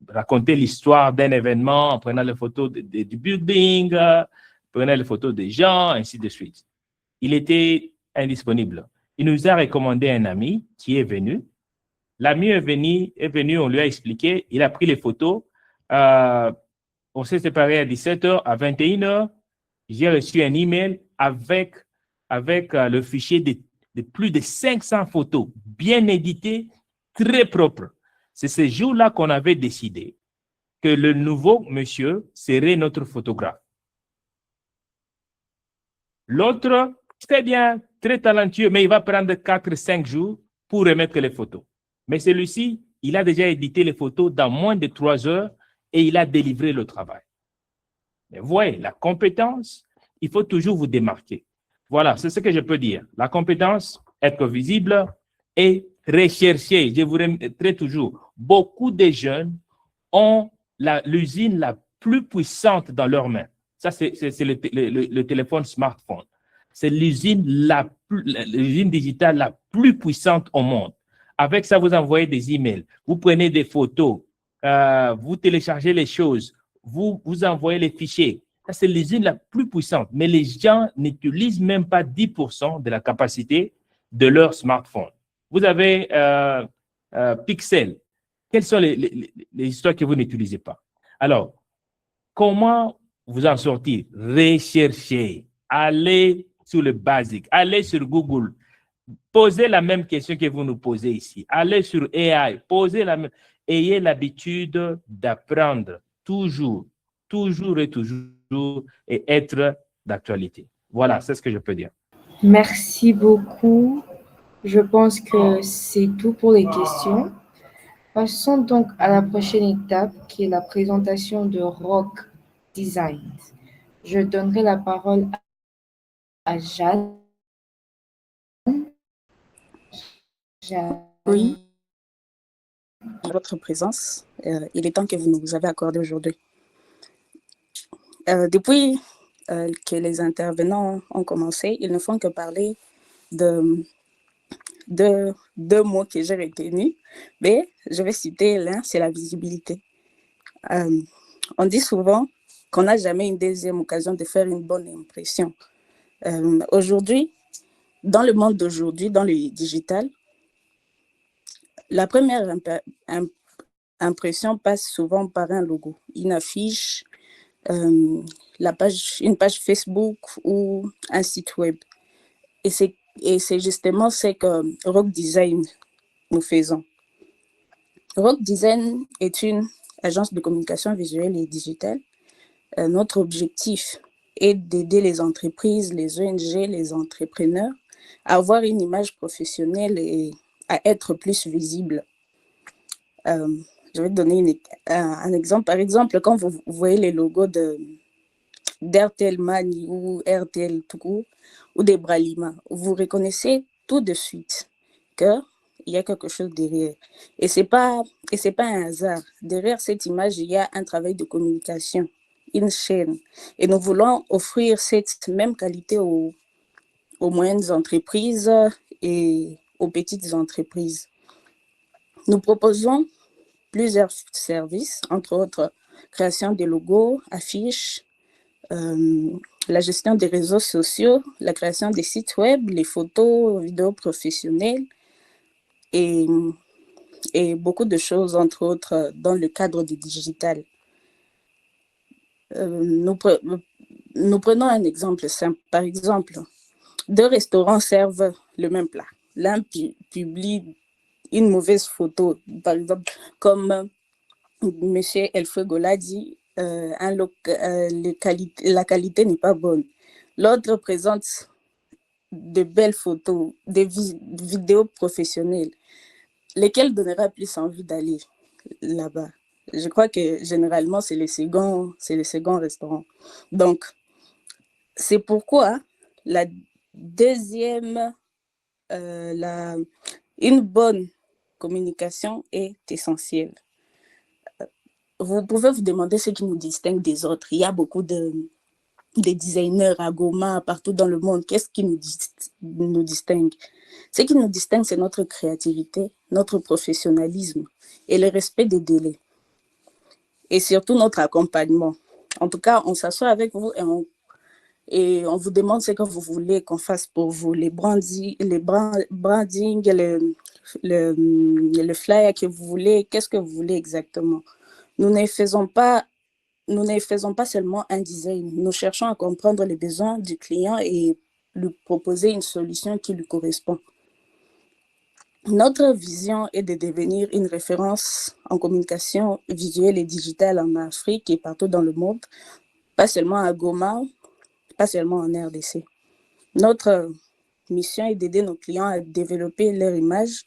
raconter l'histoire d'un événement en prenant les photos du building, prenait les photos des gens, ainsi de suite. Il était indisponible. Il nous a recommandé un ami qui est venu. L'ami est venu, on lui a expliqué, il a pris les photos. On s'est séparés à 17h, à 21h. J'ai reçu un email avec le fichier de plus de 500 photos, bien éditées, très propres. C'est ce jour-là qu'on avait décidé que le nouveau monsieur serait notre photographe. L'autre, très bien, très talentueux, mais il va prendre 4-5 jours pour remettre les photos. Mais celui-ci, il a déjà édité les photos dans moins de 3 heures et il a délivré le travail. Mais vous voyez, la compétence, il faut toujours vous démarquer. Voilà, c'est ce que je peux dire. La compétence, être visible et rechercher. Je vous remettrai toujours. Beaucoup de jeunes ont l'usine la plus puissante dans leurs mains. Ça, c'est le téléphone smartphone. C'est l'usine digitale la plus puissante au monde. Avec ça, vous envoyez des emails, vous prenez des photos, vous téléchargez les choses, vous envoyez les fichiers. Ça, c'est l'usine la plus puissante. Mais les gens n'utilisent même pas 10% de la capacité de leur smartphone. Vous avez Pixel. Quelles sont les histoires que vous n'utilisez pas? Alors, comment vous en sortir? Recherchez. Allez sur le basique. Allez sur Google. Posez la même question que vous nous posez ici. Allez sur AI. Posez la même. Ayez l'habitude d'apprendre toujours et être d'actualité. Voilà, c'est ce que je peux dire. Merci beaucoup. Je pense que c'est tout pour les questions. Passons donc à la prochaine étape qui est la présentation de Rock Design. Je donnerai la parole à Jeanne. Oui, à votre présence. Il est temps que vous nous avez accordé aujourd'hui. Depuis que les intervenants ont commencé, ils ne font que parler de deux mots que j'ai retenus, mais je vais citer l'un, c'est la visibilité. On dit souvent qu'on n'a jamais une deuxième occasion de faire une bonne impression. Aujourd'hui, dans le monde d'aujourd'hui, dans le digital, la première impression passe souvent par un logo, une affiche, une page Facebook ou un site web. Et c'est justement ce que Rock Design nous faisons. Rock Design est une agence de communication visuelle et digitale. Notre objectif est d'aider les entreprises, les ONG, les entrepreneurs à avoir une image professionnelle et à être plus visibles. Je vais te donner un exemple. Par exemple, quand vous voyez les logos d'Airtel Money ou Airtel Togo ou des Bralima, vous reconnaissez tout de suite qu'il y a quelque chose derrière. Et c'est pas un hasard. Derrière cette image, il y a un travail de communication, une chaîne. Et nous voulons offrir cette même qualité aux moyennes entreprises et aux petites entreprises. Nous proposons plusieurs services, entre autres création des logos, affiches, la gestion des réseaux sociaux, la création des sites web, les photos, vidéos professionnelles et beaucoup de choses, entre autres, dans le cadre du digital. Nous prenons un exemple simple. Par exemple, 2 restaurants servent le même plat. L'un publie une mauvaise photo, par exemple, comme M. Elfuego l'a dit, la qualité n'est pas bonne. L'autre présente de belles photos, des vidéos professionnelles. Lesquelles donnera plus envie d'aller là-bas? Je crois que généralement, c'est le second restaurant. Donc, c'est pourquoi la deuxième, une bonne communication est essentielle. Vous pouvez vous demander ce qui nous distingue des autres. Il y a beaucoup de designers à Goma, partout dans le monde. Qu'est-ce qui nous distingue? Ce qui nous distingue, c'est notre créativité, notre professionnalisme et le respect des délais. Et surtout notre accompagnement. En tout cas, on s'assoit avec vous et on vous demande ce que vous voulez qu'on fasse pour vous. Les branding, le flyer que vous voulez, qu'est-ce que vous voulez exactement? Nous ne faisons pas seulement un design. Nous cherchons à comprendre les besoins du client et lui proposer une solution qui lui correspond. Notre vision est de devenir une référence en communication visuelle et digitale en Afrique et partout dans le monde, pas seulement à Goma, pas seulement en RDC. Notre mission est d'aider nos clients à développer leur image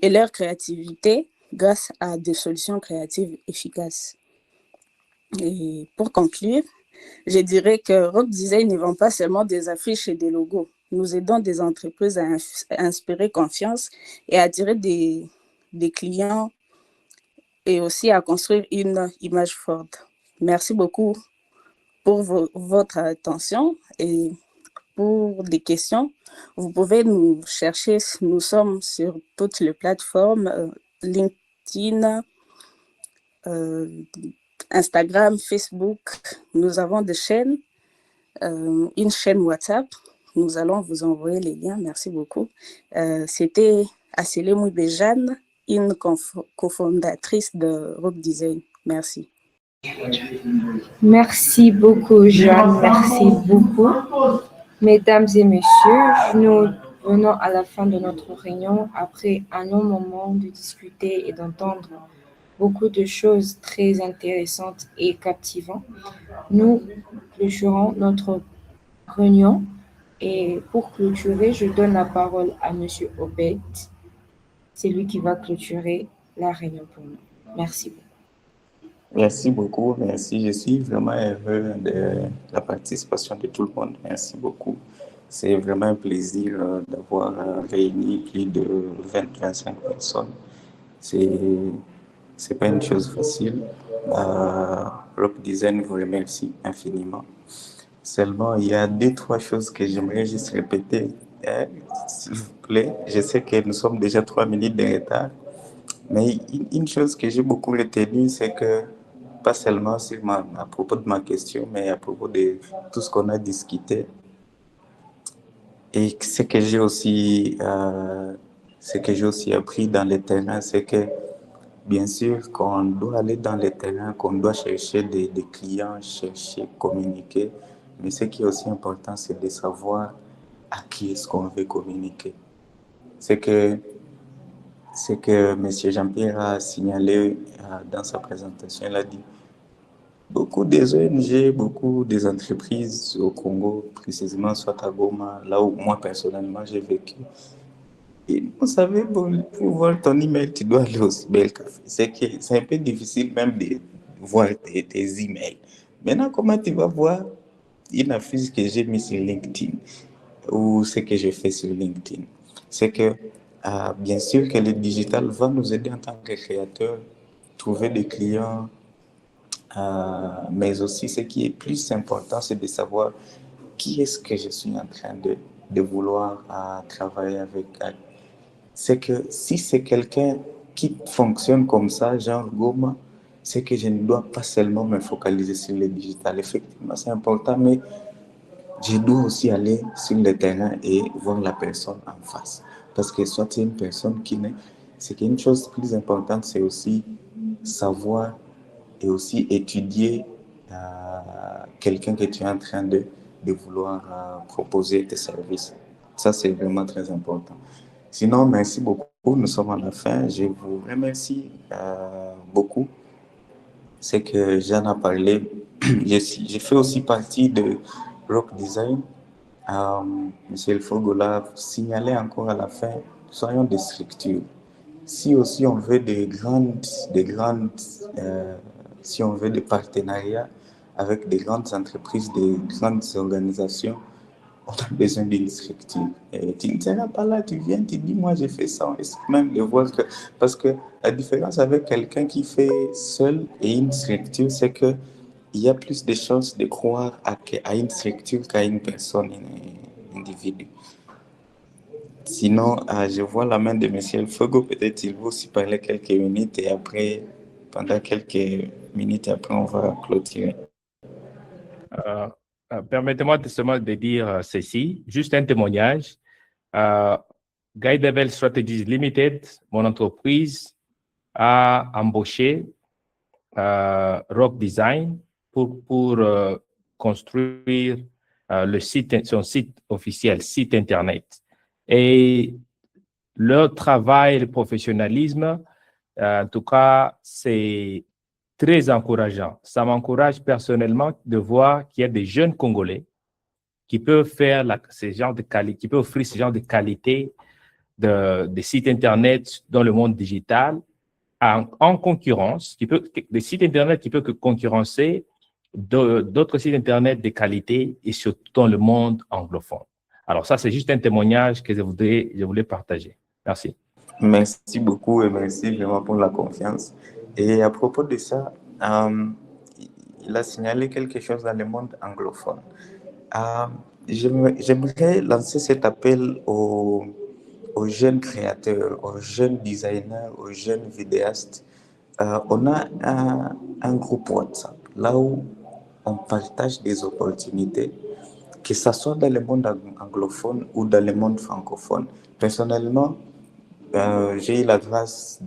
et leur créativité grâce à des solutions créatives efficaces. Et pour conclure, je dirais que Rock Design ne vend pas seulement des affiches et des logos. Nous aidons des entreprises à inspirer confiance et à attirer des clients et aussi à construire une image forte. Merci beaucoup pour votre attention et pour des questions, vous pouvez nous chercher. Nous sommes sur toutes les plateformes, LinkedIn, Instagram, Facebook. Nous avons des chaînes, une chaîne WhatsApp. Nous allons vous envoyer les liens. Merci beaucoup. C'était Assele Moubejane, une cofondatrice de Rock Design. Merci. Merci beaucoup, Jeanne. Merci beaucoup. Mesdames et messieurs, nous venons à la fin de notre réunion après un long moment de discuter et d'entendre beaucoup de choses très intéressantes et captivantes. Nous clôturons notre réunion et pour clôturer, je donne la parole à M. Obed. C'est lui qui va clôturer la réunion pour nous. Merci beaucoup. Merci beaucoup, merci. Je suis vraiment heureux de la participation de tout le monde. Merci beaucoup. C'est vraiment un plaisir d'avoir réuni plus de 25 personnes. C'est pas une chose facile. Rock Design vous remercie infiniment. Seulement, il y a 2-3 choses que j'aimerais juste répéter. S'il vous plaît, je sais que nous sommes déjà 3 minutes de retard, mais une chose que j'ai beaucoup retenue, c'est que pas seulement à propos de ma question, mais à propos de tout ce qu'on a discuté. Et ce que j'ai aussi appris dans le terrain, c'est que bien sûr qu'on doit aller dans le terrain, qu'on doit chercher des clients, communiquer. Mais ce qui est aussi important, c'est de savoir à qui est-ce qu'on veut communiquer. C'est que M. Jean-Pierre a signalé dans sa présentation, il a dit beaucoup des ONG, beaucoup des entreprises au Congo, précisément soit à Goma, là où moi personnellement j'ai vécu. Et vous savez, pour voir ton email, tu dois aller au cybercafé. C'est un peu difficile même de voir tes emails. Maintenant, comment tu vas voir une affiche que j'ai mise sur LinkedIn ou ce que je fais sur LinkedIn? C'est que bien sûr que le digital va nous aider en tant que créateurs, trouver des clients, mais aussi ce qui est plus important, c'est de savoir qui est-ce que je suis en train de vouloir travailler avec. C'est que si c'est quelqu'un qui fonctionne comme ça, genre Goma, c'est que je ne dois pas seulement me focaliser sur le digital. Effectivement, c'est important, mais je dois aussi aller sur le terrain et voir la personne en face. Parce que soit c'est une personne qui n'est... C'est qu'une chose plus importante, c'est aussi savoir et aussi étudier quelqu'un que tu es en train de vouloir proposer tes services. Ça, c'est vraiment très important. Sinon, merci beaucoup. Nous sommes à la fin. Je vous remercie beaucoup. C'est que Jeanne a parlé. J'ai fait aussi partie de Rock Design. Monsieur El Fogola signalait encore à la fin, soyons des structures. Si aussi on veut si on veut des partenariats avec des grandes entreprises, des grandes organisations, on a besoin d'une structure. Et tu ne seras pas là, tu viens, tu dis, moi j'ai fait ça, on essaie même de voir que... Parce que la différence avec quelqu'un qui fait seul et une structure, c'est que il y a plus de chances de croire à une structure qu'à une personne, un individu. Sinon, je vois la main de M. El Fogo, peut-être il va aussi parler quelques minutes et après, pendant quelques minutes après, on va clôturer. Permettez-moi seulement de dire ceci, juste un témoignage. Guidable Strategies Limited, mon entreprise, a embauché Rock Design pour construire son site officiel, site Internet. Et leur travail, le professionnalisme, en tout cas, c'est très encourageant. Ça m'encourage personnellement de voir qu'il y a des jeunes Congolais qui peuvent faire qui peuvent offrir ce genre de qualité de sites Internet dans le monde digital en concurrence, des sites Internet qui peuvent concurrencer d'autres sites Internet de qualité et surtout dans le monde anglophone. Alors ça, c'est juste un témoignage que je voulais partager. Merci. Merci beaucoup et merci vraiment pour la confiance. Et à propos de ça, il a signalé quelque chose dans le monde anglophone. J'aimerais lancer cet appel aux jeunes créateurs, aux jeunes designers, aux jeunes vidéastes. On a un groupe WhatsApp, là où on partage des opportunités, que ce soit dans le monde anglophone ou dans le monde francophone. Personnellement, j'ai eu la grâce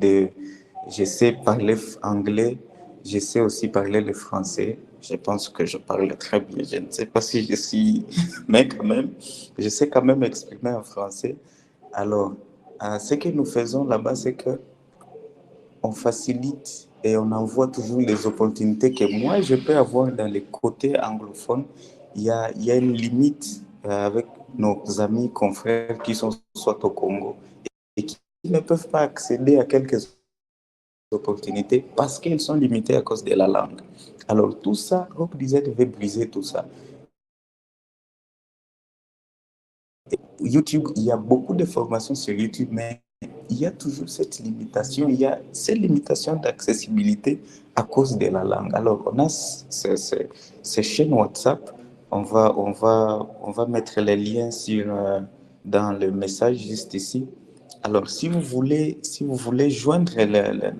je sais parler anglais, je sais aussi parler le français. Je pense que je parle très bien. Je ne sais pas si je suis, mais quand même, je sais quand même exprimer en français. Alors, ce que nous faisons là-bas, c'est que on facilite et on envoie toujours les opportunités que moi je peux avoir dans les côtés anglophones. Il y a une limite avec nos amis, confrères qui sont soit au Congo et qui ne peuvent pas accéder à quelques opportunités parce qu'ils sont limités à cause de la langue. Alors tout ça, Rock Design veut briser tout ça. YouTube, il y a beaucoup de formations sur YouTube, mais il y a toujours cette limitation, il y a cette limitation d'accessibilité à cause de la langue. Alors, on a ces chaînes WhatsApp, on va mettre les liens dans le message juste ici. Alors, si vous voulez joindre la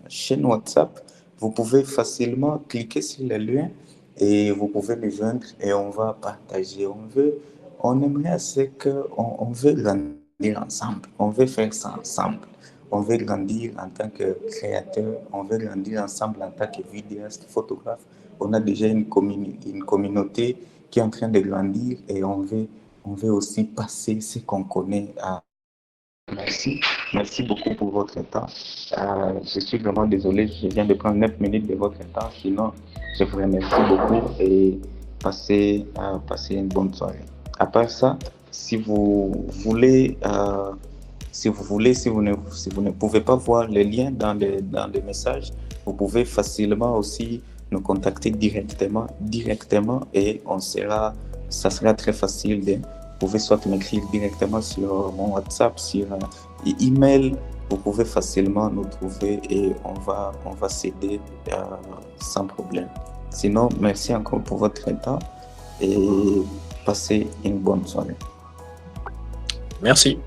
chaîne WhatsApp, vous pouvez facilement cliquer sur le lien et vous pouvez le joindre et on va partager. On aimerait on veut grandir ensemble, on veut faire ça ensemble, on veut grandir en tant que créateur, on veut grandir ensemble en tant que vidéaste, photographe. On a déjà une communauté qui est en train de grandir et on veut aussi passer ce qu'on connaît à... Merci beaucoup pour votre temps. Je suis vraiment désolé, je viens de prendre 9 minutes de votre temps, sinon je vous remercie beaucoup et passez une bonne soirée. À part ça, si vous ne pouvez pas voir le lien dans le message, vous pouvez facilement aussi nous contacter directement et ça sera très facile. Vous pouvez soit m'écrire directement sur mon WhatsApp, sur email, vous pouvez facilement nous trouver et on va s'aider sans problème. Sinon, merci encore pour votre temps et passez une bonne soirée. Merci.